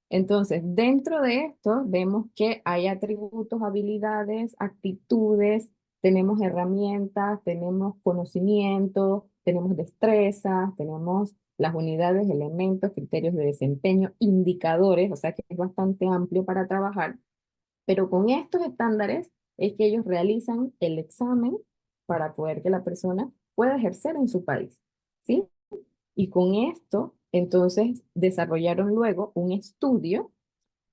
Entonces, dentro de esto vemos que hay atributos, habilidades, actitudes, tenemos herramientas, tenemos conocimiento, tenemos destrezas, tenemos las unidades, elementos, criterios de desempeño, indicadores, o sea que es bastante amplio para trabajar, pero con estos estándares es que ellos realizan el examen para poder que la persona pueda ejercer en su país, ¿sí? Y con esto, entonces, desarrollaron luego un estudio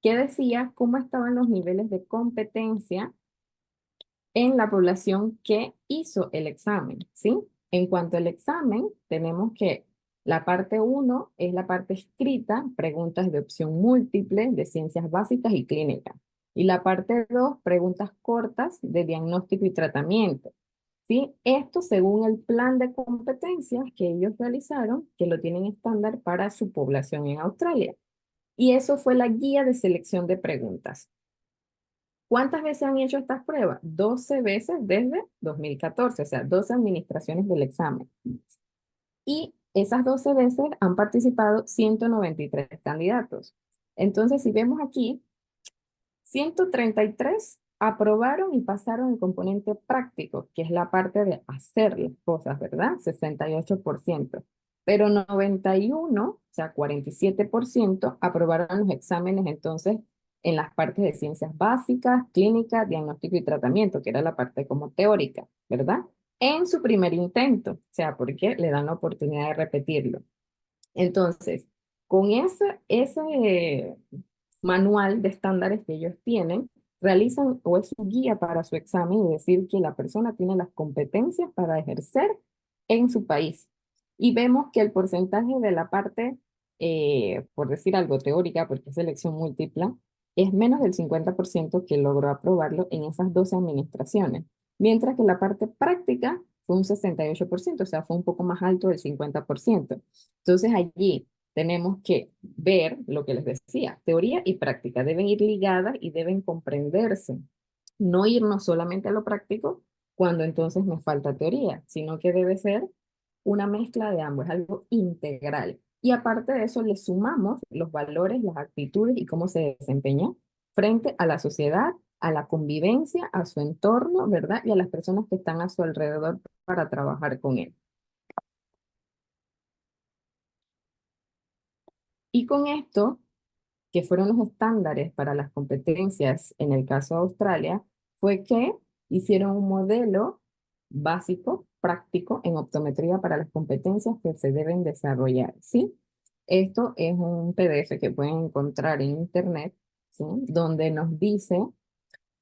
que decía cómo estaban los niveles de competencia en la población que hizo el examen, ¿sí? En cuanto al examen, tenemos que la parte 1 es la parte escrita, preguntas de opción múltiple, de ciencias básicas y clínicas. Y la parte 2, preguntas cortas de diagnóstico y tratamiento. ¿Sí? Esto según el plan de competencias que ellos realizaron, que lo tienen estándar para su población en Australia. Y eso fue la guía de selección de preguntas. ¿Cuántas veces han hecho estas pruebas? 12 veces desde 2014, o sea, 12 administraciones del examen. Y esas 12 veces han participado 193 candidatos. Entonces, si vemos aquí, 133 aprobaron y pasaron el componente práctico, que es la parte de hacer las cosas, ¿verdad? 68%. Pero 91, o sea, 47%, aprobaron los exámenes entonces en las partes de ciencias básicas, clínica, diagnóstico y tratamiento, que era la parte como teórica, ¿verdad? En su primer intento, o sea, porque le dan la oportunidad de repetirlo. Entonces, con ese manual de estándares que ellos tienen, realizan o es su guía para su examen y decir que la persona tiene las competencias para ejercer en su país. Y vemos que el porcentaje de la parte, por decir algo teórica, porque es selección múltipla, es menos del 50% que logró aprobarlo en esas 12 administraciones, mientras que la parte práctica fue un 68%, o sea, fue un poco más alto del 50%. Entonces allí tenemos que ver lo que les decía, teoría y práctica deben ir ligadas y deben comprenderse, no irnos solamente a lo práctico, cuando entonces me falta teoría, sino que debe ser una mezcla de ambos, es algo integral. Y aparte de eso, le sumamos los valores, las actitudes y cómo se desempeña frente a la sociedad, a la convivencia, a su entorno, ¿verdad? Y a las personas que están a su alrededor para trabajar con él. Y con esto, que fueron los estándares para las competencias en el caso de Australia, fue que hicieron un modelo básico, práctico, en optometría para las competencias que se deben desarrollar, ¿sí? Esto es un PDF que pueden encontrar en internet, ¿sí? Donde nos dice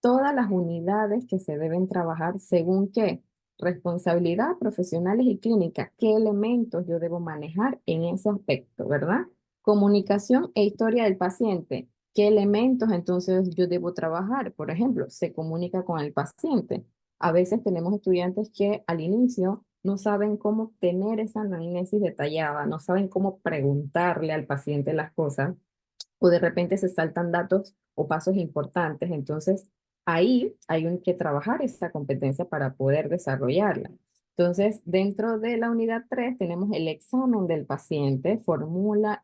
todas las unidades que se deben trabajar según qué responsabilidad, profesionales y clínica, qué elementos yo debo manejar en ese aspecto, ¿verdad? Comunicación e historia del paciente, qué elementos entonces yo debo trabajar. Por ejemplo, se comunica con el paciente. A veces tenemos estudiantes que al inicio no saben cómo tener esa anamnesis detallada, no saben cómo preguntarle al paciente las cosas o de repente se saltan datos o pasos importantes. Entonces, ahí hay que trabajar esta competencia para poder desarrollarla. Entonces, dentro de la unidad 3 tenemos el examen del paciente, fórmula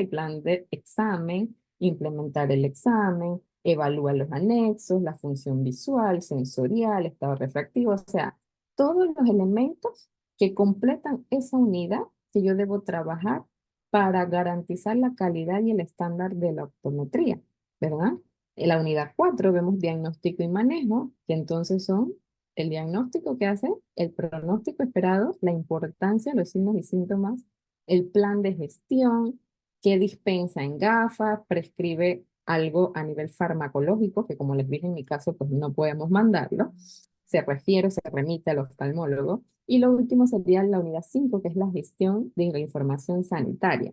y plan de examen, implementar el examen, evalúa los anexos, la función visual, sensorial, estado refractivo, o sea, todos los elementos que completan esa unidad que yo debo trabajar para garantizar la calidad y el estándar de la optometría, ¿verdad? En la unidad 4 vemos diagnóstico y manejo, que entonces son el diagnóstico que hace, el pronóstico esperado, la importancia, los signos y síntomas, el plan de gestión, qué dispensa en gafas, prescribe algo a nivel farmacológico, que como les dije en mi caso, pues no podemos mandarlo, se refiere, se remite al oftalmólogo, y lo último sería la unidad 5, que es la gestión de la información sanitaria.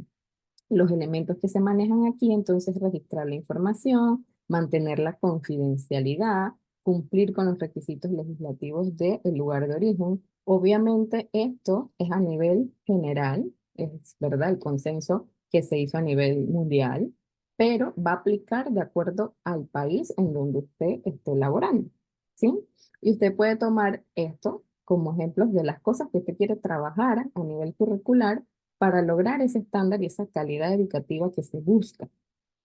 Los elementos que se manejan aquí, entonces, registrar la información, mantener la confidencialidad, cumplir con los requisitos legislativos del lugar de origen. Obviamente, esto es a nivel general, es verdad, el consenso que se hizo a nivel mundial, pero va a aplicar de acuerdo al país en donde usted esté laborando, ¿sí? Y usted puede tomar esto como ejemplos de las cosas que usted quiere trabajar a nivel curricular para lograr ese estándar y esa calidad educativa que se busca.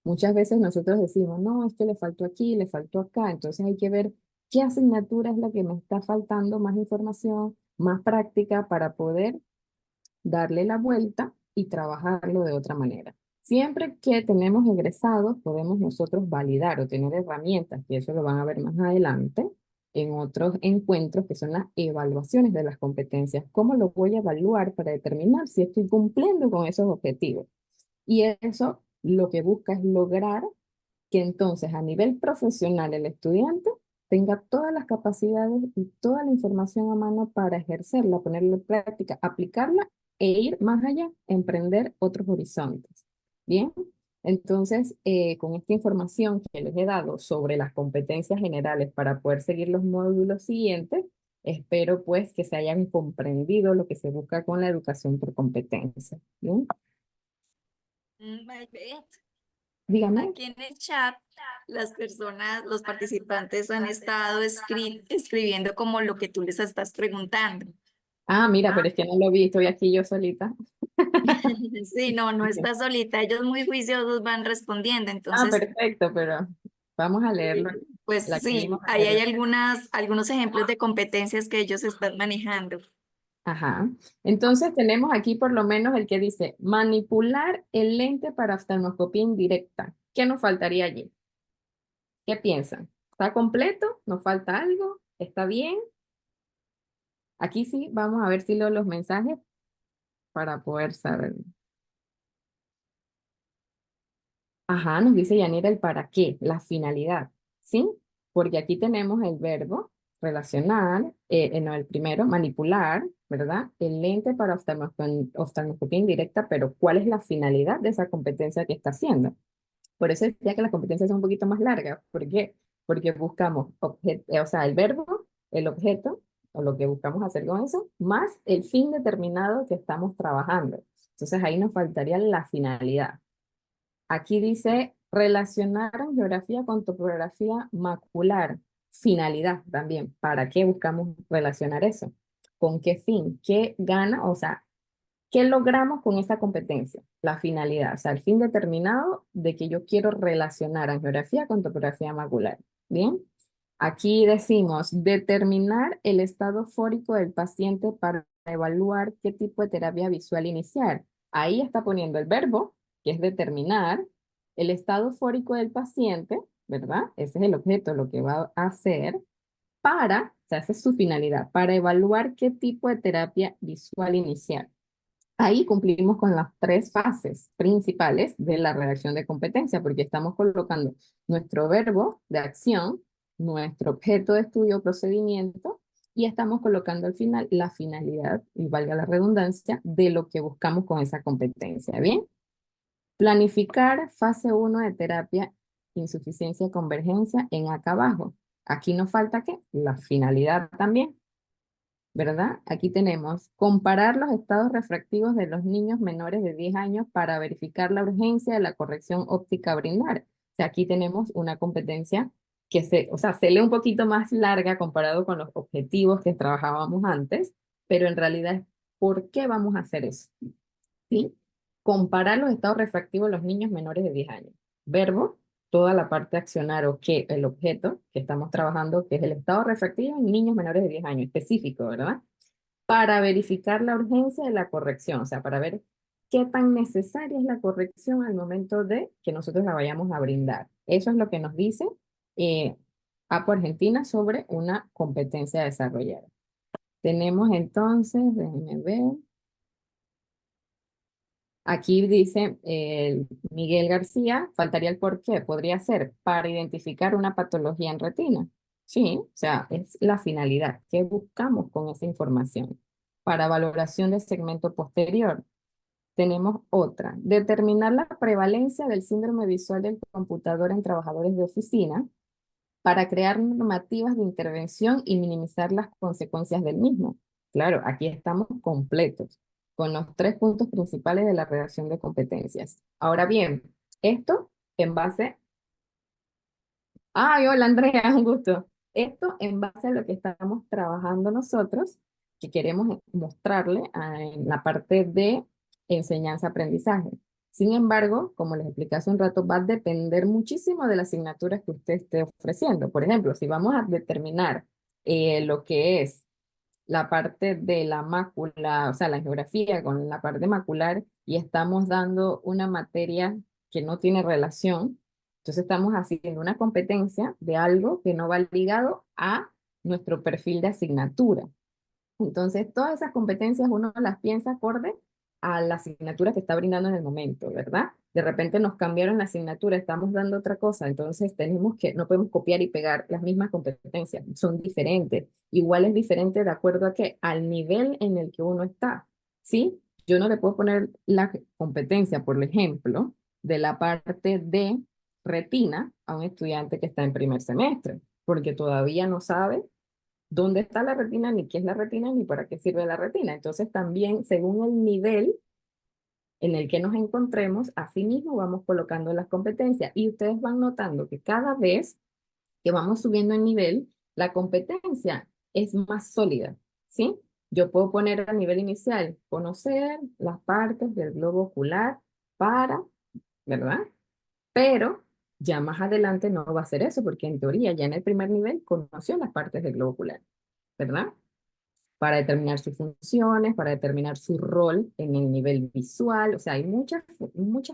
Muchas veces nosotros decimos, no, es que le faltó aquí, le faltó acá, entonces hay que ver qué asignatura es la que me está faltando más información, más práctica para poder darle la vuelta y trabajarlo de otra manera. Siempre que tenemos egresados, podemos nosotros validar o tener herramientas, y eso lo van a ver más adelante en otros encuentros, que son las evaluaciones de las competencias. ¿Cómo lo voy a evaluar para determinar si estoy cumpliendo con esos objetivos? Y eso lo que busca es lograr que entonces a nivel profesional el estudiante tenga todas las capacidades y toda la información a mano para ejercerla, ponerla en práctica, aplicarla e ir más allá, emprender otros horizontes. Bien, entonces con esta información que les he dado sobre las competencias generales para poder seguir los módulos siguientes, espero pues que se hayan comprendido lo que se busca con la educación por competencia. Bien, Maybeth, dígame. aquí en el chat, las personas, los participantes han estado escribiendo como lo que tú les estás preguntando. Ah, mira, pero es que no lo vi, estoy aquí yo solita. Sí, no, no estás solita, ellos muy juiciosos van respondiendo, Ah, entonces, perfecto, pero vamos a leerlo. pues La que sí, vimos a ahí hay leerlo. algunos ejemplos de competencias que ellos están manejando. Ajá. Entonces tenemos aquí por lo menos el que dice manipular el lente para oftalmoscopía indirecta. ¿Qué nos faltaría allí? ¿Qué piensan? ¿Está completo? ¿Nos falta algo? ¿Está bien? Aquí sí, vamos a ver si leo los mensajes para poder saber. Ajá, nos dice Yanira el para qué, la finalidad, ¿sí? Porque aquí tenemos el verbo relacionar, no, el primero, manipular, ¿verdad? El lente para oftalmoscopía indirecta, pero ¿cuál es la finalidad de esa competencia que está haciendo? Por eso decía que las competencias son un poquito más largas. ¿Por qué? Porque buscamos, o sea, el verbo, el objeto, o lo que buscamos hacer con eso, más el fin determinado que estamos trabajando. Entonces ahí nos faltaría la finalidad. Aquí dice relacionar geografía con topografía macular. finalidad también. ¿Para qué buscamos relacionar eso? ¿Con qué fin? ¿Qué gana? O sea, ¿qué logramos con esta competencia? La finalidad, o sea, el fin determinado de que yo quiero relacionar angiografía con topografía macular. ¿Bien? Aquí decimos determinar el estado fórico del paciente para evaluar qué tipo de terapia visual iniciar. Ahí está poniendo el verbo, que es determinar el estado fórico del paciente, ¿verdad? Ese es el objeto, lo que va a hacer para, o sea, esa es su finalidad, para evaluar qué tipo de terapia visual iniciar. Ahí cumplimos con las tres fases principales de la redacción de competencia, porque estamos colocando nuestro verbo de acción, nuestro objeto de estudio o procedimiento, y estamos colocando al final la finalidad, y valga la redundancia, de lo que buscamos con esa competencia. ¿Bien? Planificar fase 1 de terapia, insuficiencia convergencia en acá abajo. Aquí nos falta ¿qué? La finalidad también. ¿Verdad? Aquí tenemos comparar los estados refractivos de los niños menores de 10 años para verificar la urgencia de la corrección óptica a brindar. O sea, aquí tenemos una competencia que o sea, se lee un poquito más larga comparado con los objetivos que trabajábamos antes, pero en realidad es ¿por qué vamos a hacer eso? ¿Sí? Comparar los estados refractivos de los niños menores de 10 años. Verbo, toda la parte accionar o que el objeto que estamos trabajando, que es el estado refractivo en niños menores de 10 años, específico, ¿verdad? Para verificar la urgencia de la corrección, o sea, para ver qué tan necesaria es la corrección al momento de que nosotros la vayamos a brindar. Eso es lo que nos dice APO Argentina sobre una competencia desarrollada. Tenemos entonces, déjenme ver. Aquí dice Miguel García, faltaría el por qué. Podría ser para identificar una patología en retina. Sí, o sea, es la finalidad. ¿Qué buscamos con esa información? Para valoración del segmento posterior. Tenemos otra. Determinar la prevalencia del síndrome visual del computador en trabajadores de oficina para crear normativas de intervención y minimizar las consecuencias del mismo. Claro, aquí estamos completos con los tres puntos principales de la redacción de competencias. Ahora bien, esto en base... Ay, hola Andrea, un gusto. Esto en base a lo que estamos trabajando nosotros, que queremos mostrarle en la parte de enseñanza-aprendizaje. Sin embargo, como les expliqué hace un rato, va a depender muchísimo de las asignaturas que usted esté ofreciendo. Por ejemplo, si vamos a determinar lo que es la parte de la mácula, o sea, la geografía con la parte macular, y estamos dando una materia que no tiene relación, entonces estamos haciendo una competencia de algo que no va ligado a nuestro perfil de asignatura. Entonces, todas esas competencias uno las piensa acorde a la asignatura que está brindando en el momento, ¿verdad? De repente nos cambiaron la asignatura, estamos dando otra cosa, entonces no podemos copiar y pegar las mismas competencias, son diferentes. Igual es diferente de acuerdo a qué, al nivel en el que uno está, ¿sí? Yo no le puedo poner la competencia, por ejemplo, de la parte de retina a un estudiante que está en primer semestre, porque todavía no sabe dónde está la retina, ni qué es la retina, ni para qué sirve la retina. Entonces también, según el nivel en el que nos encontremos, así mismo vamos colocando las competencias. Y ustedes van notando que cada vez que vamos subiendo en nivel, la competencia es más sólida, ¿sí? Yo puedo poner a nivel inicial, conocer las partes del globo ocular para, ¿verdad? Pero ya más adelante no va a ser eso, porque en teoría ya en el primer nivel conoció las partes del globo ocular, ¿verdad? Para determinar sus funciones, para determinar su rol en el nivel visual, o sea, hay muchas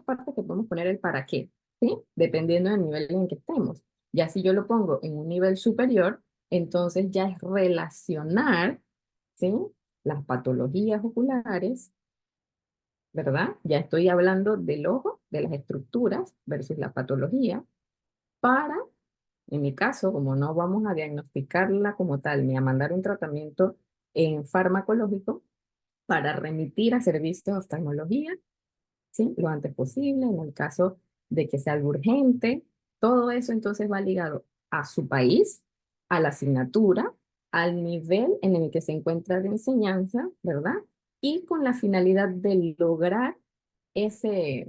partes que podemos poner el para qué, ¿sí? Dependiendo del nivel en el que estemos. Ya si yo lo pongo en un nivel superior, entonces ya es relacionar, ¿sí? Las patologías oculares, ¿verdad? Ya estoy hablando del ojo, de las estructuras versus la patología, para, en mi caso, como no vamos a diagnosticarla como tal, ni a mandar un tratamiento en farmacológico, para remitir a servicios de oftalmología, ¿sí? Lo antes posible, en el caso de que sea algo urgente. Todo eso entonces va ligado a su país, a la asignatura, al nivel en el que se encuentra de enseñanza, ¿verdad? Y con la finalidad de lograr ese,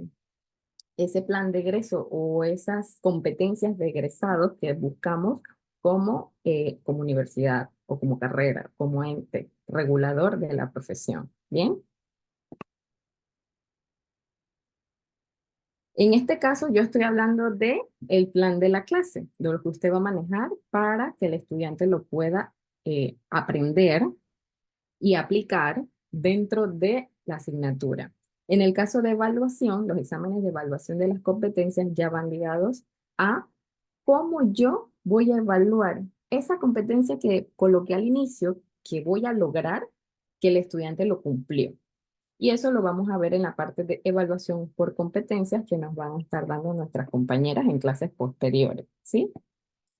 ese plan de egreso o esas competencias de egresados que buscamos como universidad o como carrera, como ente regulador de la profesión. ¿Bien? En este caso, yo estoy hablando de el plan de la clase, de lo que usted va a manejar para que el estudiante lo pueda aprender y aplicar dentro de la asignatura. En el caso de evaluación, los exámenes de evaluación de las competencias ya van ligados a cómo yo voy a evaluar esa competencia que coloqué al inicio, que voy a lograr que el estudiante lo cumplió. Y eso lo vamos a ver en la parte de evaluación por competencias que nos van a estar dando nuestras compañeras en clases posteriores, ¿sí?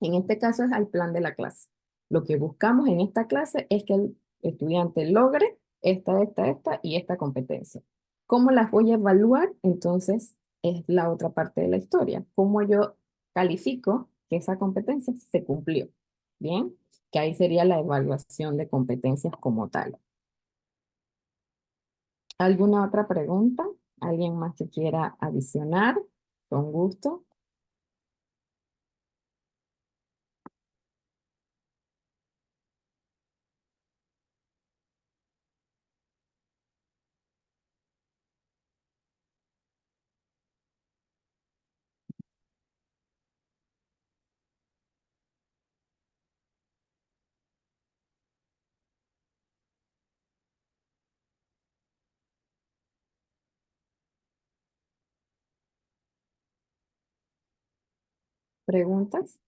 En este caso es al plan de la clase. Lo que buscamos en esta clase es que el estudiante logre esta y esta competencia. ¿Cómo las voy a evaluar? Entonces es la otra parte de la historia. ¿Cómo yo califico que esa competencia se cumplió? Bien, que ahí sería la evaluación de competencias como tal. ¿Alguna otra pregunta? ¿Alguien más que quiera adicionar? Con gusto. ¿Preguntas?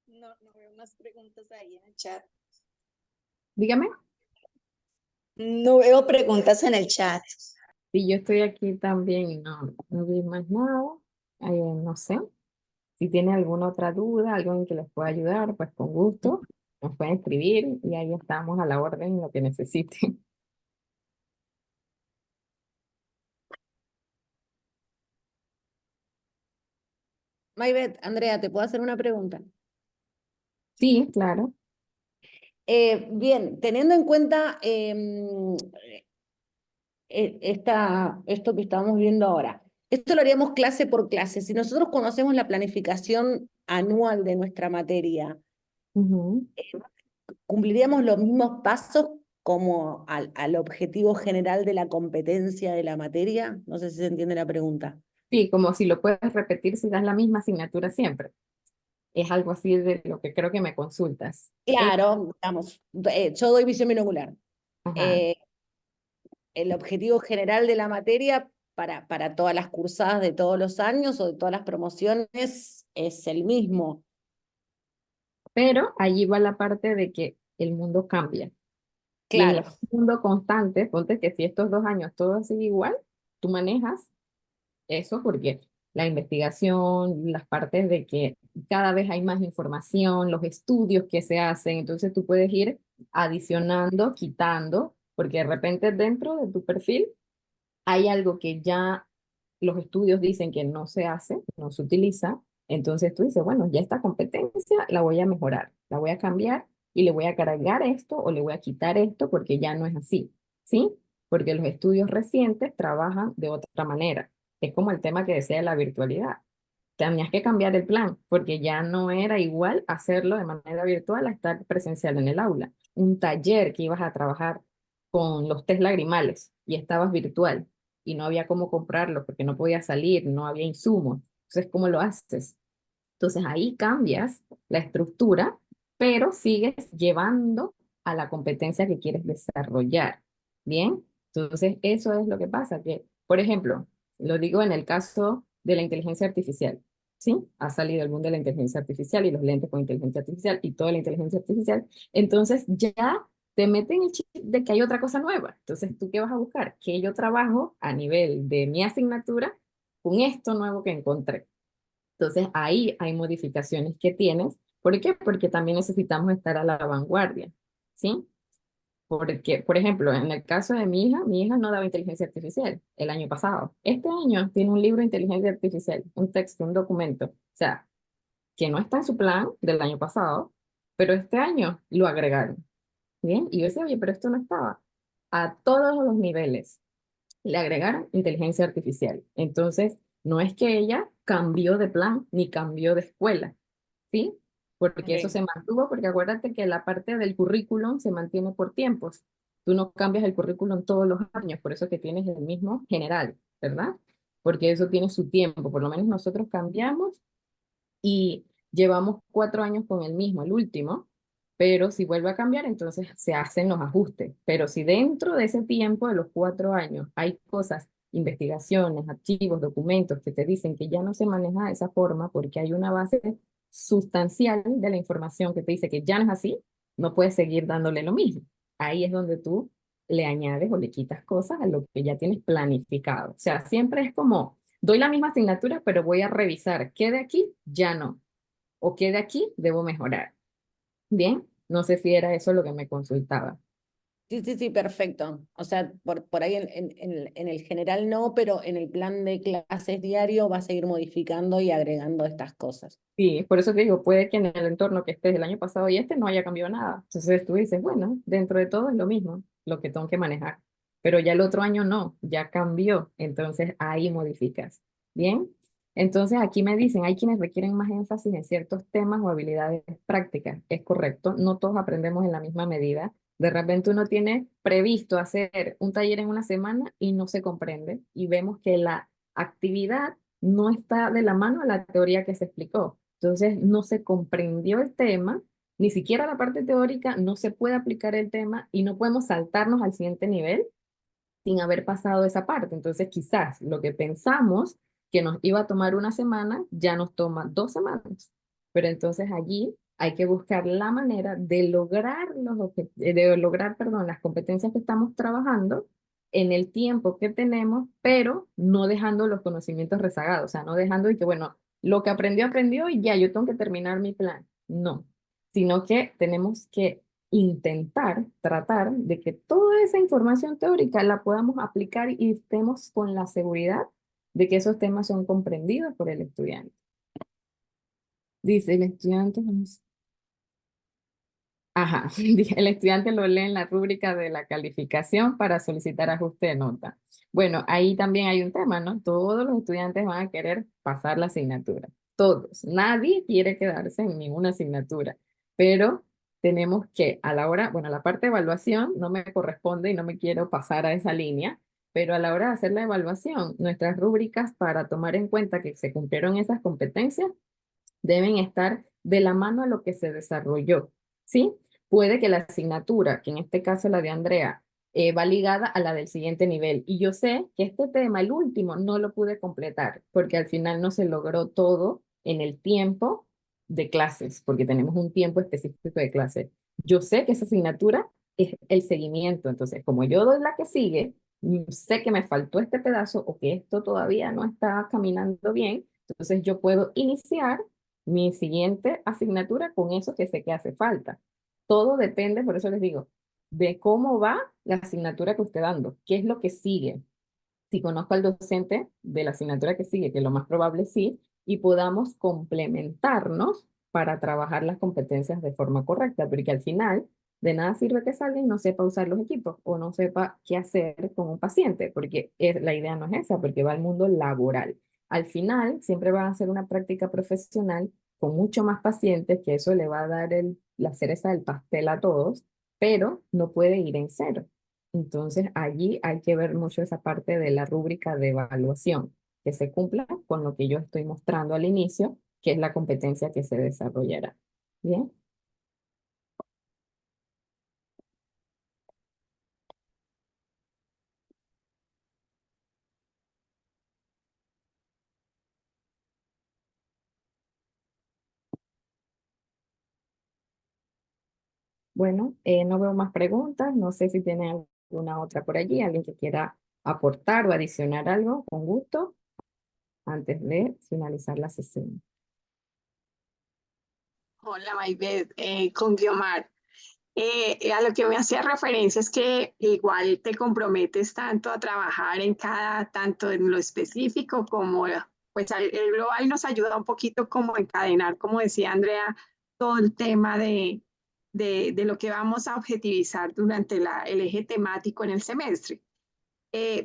No veo más preguntas ahí en el chat. Dígame. No veo preguntas en el chat. Si yo estoy aquí también y no vi más nada, no sé. Si tiene alguna otra duda, algo en que les pueda ayudar, pues con gusto nos pueden escribir y ahí estamos a la orden en lo que necesiten. Maybeth, Andrea, ¿te puedo hacer una pregunta? Sí, claro. Bien, teniendo en cuenta esto que estamos viendo ahora, esto lo haríamos clase por clase. Si nosotros conocemos la planificación anual de nuestra materia, Ujú. ¿cumpliríamos los mismos pasos como al objetivo general de la competencia de la materia? No sé si se entiende la pregunta. Sí, como si lo puedes repetir si das la misma asignatura siempre. Es algo así de lo que creo que me consultas. Claro, digamos, yo doy visión binocular. Ajá. Eh, el objetivo general de la materia para todas las cursadas de todos los años o de todas las promociones es el mismo. Pero allí va la parte de que el mundo cambia. Y en Claro, el mundo constante, ponte que si estos 2 años todo sigue igual, tú manejas eso porque la investigación, las partes de que cada vez hay más información, los estudios que se hacen, entonces tú puedes ir adicionando, quitando, porque de repente dentro de tu perfil hay algo que ya los estudios dicen que no se hace, no se utiliza, entonces tú dices, bueno, ya esta competencia la voy a mejorar, la voy a cambiar y le voy a cargar esto o le voy a quitar esto porque ya no es así, ¿sí? Porque los estudios recientes trabajan de otra manera. Es como el tema que decía de la virtualidad. Tenías que cambiar el plan porque ya no era igual hacerlo de manera virtual a estar presencial en el aula. Un taller que ibas a trabajar con los test lagrimales y estabas virtual y no había cómo comprarlo porque no podía salir, no había insumos. Entonces, ¿cómo lo haces? Entonces ahí cambias la estructura, pero sigues llevando a la competencia que quieres desarrollar. ¿Bien? Entonces eso es lo que pasa, que, por ejemplo, lo digo en el caso de la inteligencia artificial. ¿Sí? Ha salido el mundo de la inteligencia artificial y los lentes con inteligencia artificial y toda la inteligencia artificial. Entonces ya te meten el chip de que hay otra cosa nueva. Entonces, ¿tú qué vas a buscar? Que yo trabajo a nivel de mi asignatura con esto nuevo que encontré. Entonces, ahí hay modificaciones que tienes. ¿Por qué? Porque también necesitamos estar a la vanguardia, ¿sí? Porque, por ejemplo, en el caso de mi hija no daba inteligencia artificial el año pasado. Este año tiene un libro de inteligencia artificial, un texto, un documento. O sea, que no está en su plan del año pasado, pero este año lo agregaron. Bien, y yo decía, oye, pero esto no estaba. A todos los niveles le agregaron inteligencia artificial. Entonces, no es que ella cambió de plan ni cambió de escuela, ¿sí? Porque eso Ok. se mantuvo, porque acuérdate que la parte del currículum se mantiene por tiempos. Tú no cambias el currículum todos los años, por eso que tienes el mismo general, ¿verdad? Porque eso tiene su tiempo. Por lo menos nosotros cambiamos y llevamos 4 años con el mismo, el último, pero si vuelve a cambiar, entonces se hacen los ajustes. Pero si dentro de ese tiempo de los 4 años hay cosas, investigaciones, archivos, documentos que te dicen que ya no se maneja de esa forma porque hay una base sustancial de la información que te dice que ya no es así, no puedes seguir dándole lo mismo. Ahí es donde tú le añades o le quitas cosas a lo que ya tienes planificado. O sea, siempre es como doy la misma asignatura, pero voy a revisar qué de aquí ya no, o qué de aquí debo mejorar. Bien, no sé si era eso lo que me consultaba. Sí, sí, sí, perfecto. O sea, por ahí en el general no, pero en el plan de clases diario va a seguir modificando y agregando estas cosas. Sí, por eso te digo, puede que en el entorno que estés del año pasado y este no haya cambiado nada. Entonces tú dices, bueno, dentro de todo es lo mismo, lo que tengo que manejar. Pero ya el otro año no, ya cambió. Entonces ahí modificas. Bien, entonces aquí me dicen, hay quienes requieren más énfasis en ciertos temas o habilidades prácticas. Es correcto, no todos aprendemos en la misma medida. De repente uno tiene previsto hacer un taller en una semana y no se comprende. Y vemos que la actividad no está de la mano a la teoría que se explicó. Entonces no se comprendió el tema, ni siquiera la parte teórica, no se puede aplicar el tema y no podemos saltarnos al siguiente nivel sin haber pasado esa parte. Entonces quizás lo que pensamos que nos iba a tomar una semana, ya nos toma 2 semanas. Pero entonces allí hay que buscar la manera de lograr perdón, las competencias que estamos trabajando en el tiempo que tenemos, pero no dejando los conocimientos rezagados, o sea, no dejando y que, bueno, lo que aprendió, aprendió y ya, yo tengo que terminar mi plan. No, sino que tenemos que intentar, tratar de que toda esa información teórica la podamos aplicar y estemos con la seguridad de que esos temas son comprendidos por el estudiante. Dice el estudiante, ajá, el estudiante lo lee en la rúbrica de la calificación para solicitar ajuste de nota. Bueno, ahí también hay un tema, ¿no? Todos los estudiantes van a querer pasar la asignatura. Todos. Nadie quiere quedarse en ninguna asignatura. Pero tenemos que, a la hora, bueno, la parte de evaluación no me corresponde y no me quiero pasar a esa línea, pero a la hora de hacer la evaluación, nuestras rúbricas para tomar en cuenta que se cumplieron esas competencias deben estar de la mano a lo que se desarrolló, ¿sí? Puede que la asignatura, que en este caso la de Andrea, va ligada a la del siguiente nivel. Y yo sé que este tema, el último, no lo pude completar porque al final no se logró todo en el tiempo de clases, porque tenemos un tiempo específico de clases. Yo sé que esa asignatura es el seguimiento, entonces como yo doy la que sigue, sé que me faltó este pedazo o que esto todavía no está caminando bien, entonces yo puedo iniciar mi siguiente asignatura con eso que sé que hace falta. Todo depende, por eso les digo, de cómo va la asignatura que esté dando, qué es lo que sigue. Si conozco al docente de la asignatura que sigue, que lo más probable sí, y podamos complementarnos para trabajar las competencias de forma correcta, porque al final de nada sirve que salga y no sepa usar los equipos o no sepa qué hacer con un paciente, porque la idea no es esa, porque va al mundo laboral. Al final, siempre van a hacer una práctica profesional con mucho más pacientes, que eso le va a dar la cereza del pastel a todos, pero no puede ir en cero. Entonces, allí hay que ver mucho esa parte de la rúbrica de evaluación, que se cumpla con lo que yo estoy mostrando al inicio, que es la competencia que se desarrollará. ¿Bien? Bueno, no veo más preguntas. No sé si tienen alguna otra por allí, alguien que quiera aportar o adicionar algo, con gusto, antes de finalizar la sesión. Hola, Maybeth, con Guiomar. A lo que me hacía referencia es que igual te comprometes tanto a trabajar en tanto en lo específico como, pues el global nos ayuda un poquito como a encadenar, como decía Andrea, todo el tema de lo que vamos a objetivizar durante el eje temático en el semestre.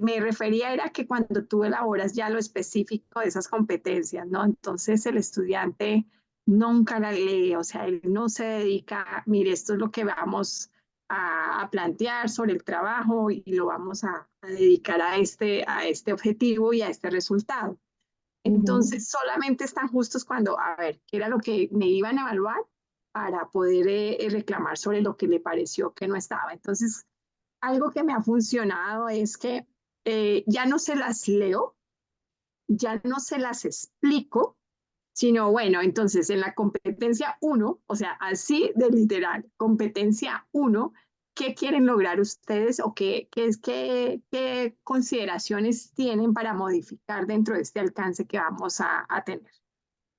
Me refería era que cuando tú elaboras ya lo específico de esas competencias, ¿no? Entonces el estudiante nunca la lee, o sea, él no se dedica, mire, esto es lo que vamos a plantear sobre el trabajo y lo vamos a dedicar a este objetivo y a este resultado. Entonces solamente están justos cuando, a ver, ¿qué era lo que me iban a evaluar para poder reclamar sobre lo que le pareció que no estaba? Entonces, algo que me ha funcionado es que ya no se las leo, ya no se las explico, sino bueno, entonces en la competencia uno, o sea, así de literal, competencia uno, ¿qué quieren lograr ustedes o qué consideraciones tienen para modificar dentro de este alcance que vamos a tener?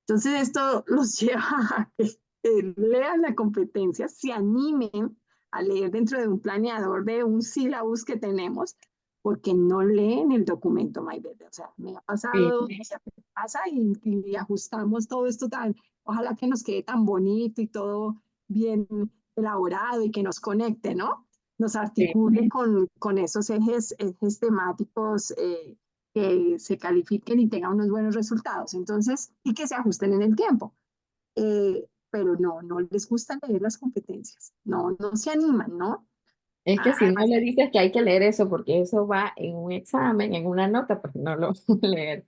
Entonces esto los lleva a que lean la competencia, se animen a leer dentro de un planeador de un sílabus que tenemos, porque no leen el documento MyVerde. O sea, me ha Sí, pasado, o sea, me pasa y ajustamos todo esto tan, ojalá que nos quede tan bonito y todo bien elaborado y que nos conecte, ¿no? Nos sí. articule con esos ejes temáticos que se califiquen y tengan unos buenos resultados. Entonces, y que se ajusten en el tiempo. Pero no les gusta leer las competencias, no se animan, ¿no? Es que si no Además, le dices que hay que leer eso porque eso va en un examen, en una nota, pues no lo va a leer.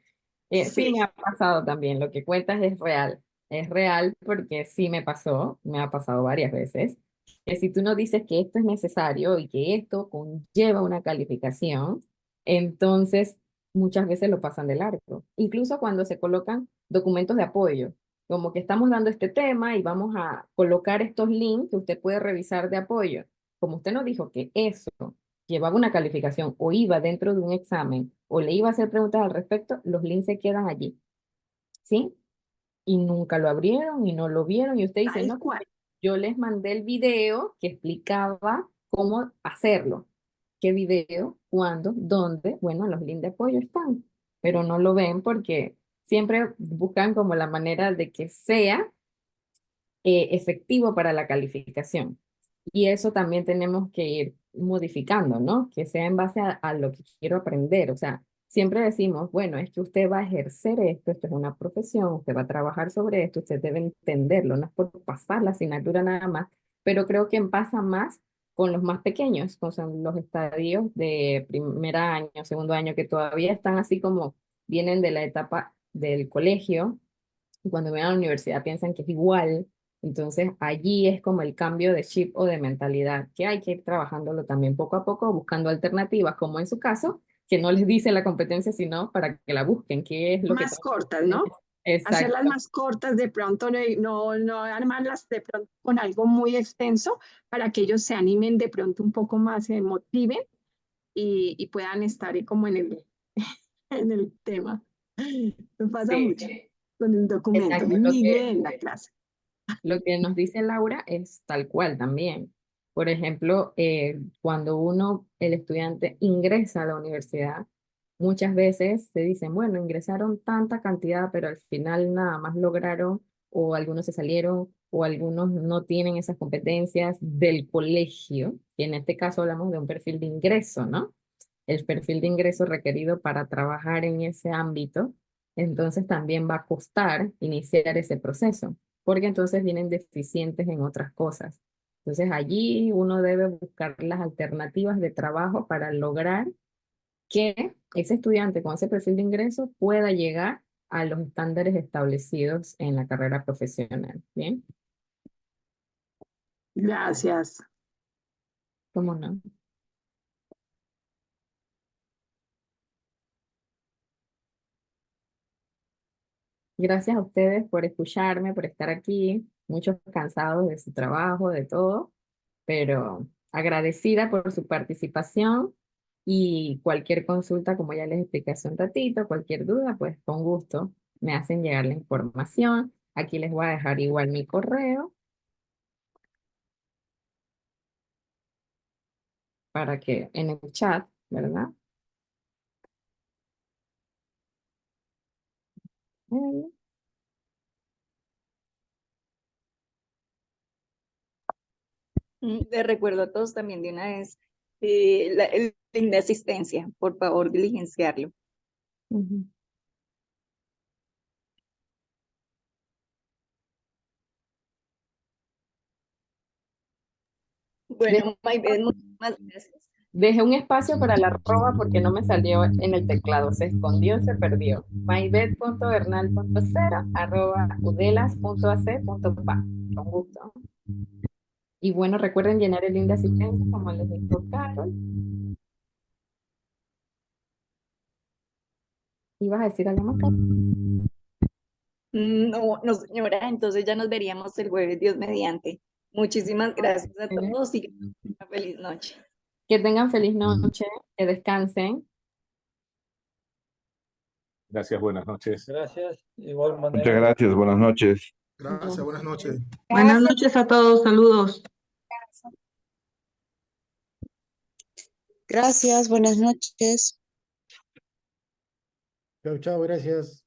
Sí me sí, ha pasado también, lo que cuentas es real porque sí me pasó, me ha pasado varias veces, que si tú no dices que esto es necesario y que esto conlleva una calificación, entonces muchas veces lo pasan de largo. Incluso cuando se colocan documentos de apoyo, como que estamos dando este tema y vamos a colocar estos links que usted puede revisar de apoyo. Como usted nos dijo que eso llevaba una calificación o iba dentro de un examen o le iba a hacer preguntas al respecto, los links se quedan allí, ¿sí? Y nunca lo abrieron y no lo vieron y usted dice, tal no, cual. yo les mandé el video que explicaba cómo hacerlo. ¿Qué video? ¿Cuándo? ¿Dónde? Bueno, los links de apoyo están, pero no lo ven porque siempre buscan como la manera de que sea efectivo para la calificación. Y eso también tenemos que ir modificando, ¿no? Que sea en base a lo que quiero aprender. O sea, siempre decimos, bueno, es que usted va a ejercer esto, esto es una profesión, usted va a trabajar sobre esto, usted debe entenderlo, no es por pasar la asignatura nada más, pero creo que pasa más con los más pequeños, con los estadios de primer año, segundo año, que todavía están así como vienen de la etapa del colegio y cuando van a la universidad piensan que es igual. Entonces allí es como el cambio de chip o de mentalidad, que hay que ir trabajándolo también poco a poco, buscando alternativas, como en su caso, que no les dice la competencia, sino para que la busquen, qué es lo que Más todas cortas, tienen. ¿no? Hacerlas Exacto. más cortas de pronto, no armarlas de pronto con algo muy extenso para que ellos se animen de pronto un poco más, se motiven y puedan estar ahí como en el tema. Me pasa Sí, mucho con el documento, exacto. ni leen la clase. Lo que nos dice Laura es tal cual también. Por ejemplo, cuando el estudiante ingresa a la universidad, muchas veces se dicen, bueno, ingresaron tanta cantidad, pero al final nada más lograron, o algunos se salieron, o algunos no tienen esas competencias del colegio, y en este caso hablamos de un perfil de ingreso, ¿no? El perfil de ingreso requerido para trabajar en ese ámbito, entonces también va a costar iniciar ese proceso, porque entonces vienen deficientes en otras cosas. Entonces allí uno debe buscar las alternativas de trabajo para lograr que ese estudiante con ese perfil de ingreso pueda llegar a los estándares establecidos en la carrera profesional. ¿Bien? Gracias. ¿Cómo no? Gracias a ustedes por escucharme, por estar aquí, muchos cansados de su trabajo, de todo, pero agradecida por su participación y cualquier consulta, como ya les expliqué hace un ratito, cualquier duda, pues con gusto me hacen llegar la información. Aquí les voy a dejar igual mi correo para que en el chat, ¿verdad? Mm, Les recuerdo a todos también de una vez el link de asistencia, por favor, diligenciarlo. ujú. Bueno, Maybeth, muchísimas gracias. Dejé un espacio para la arroba porque no me salió en el teclado, se escondió, se perdió. maybeth.bernal.0@udelas.ac.pa. Con gusto. Y bueno, recuerden llenar el link de asistencia, como les dijo Carol. ¿Ibas a decir algo más, Carol? No, no, señora, entonces ya nos veríamos el jueves, Dios mediante. Muchísimas gracias a todos y una feliz noche. Que tengan feliz noche, que descansen. Gracias, buenas noches. Gracias. Igual Muchas manera. gracias, buenas noches. Gracias, buenas noches. Buenas noches a todos, saludos. Gracias, buenas noches. Chao, chao, gracias.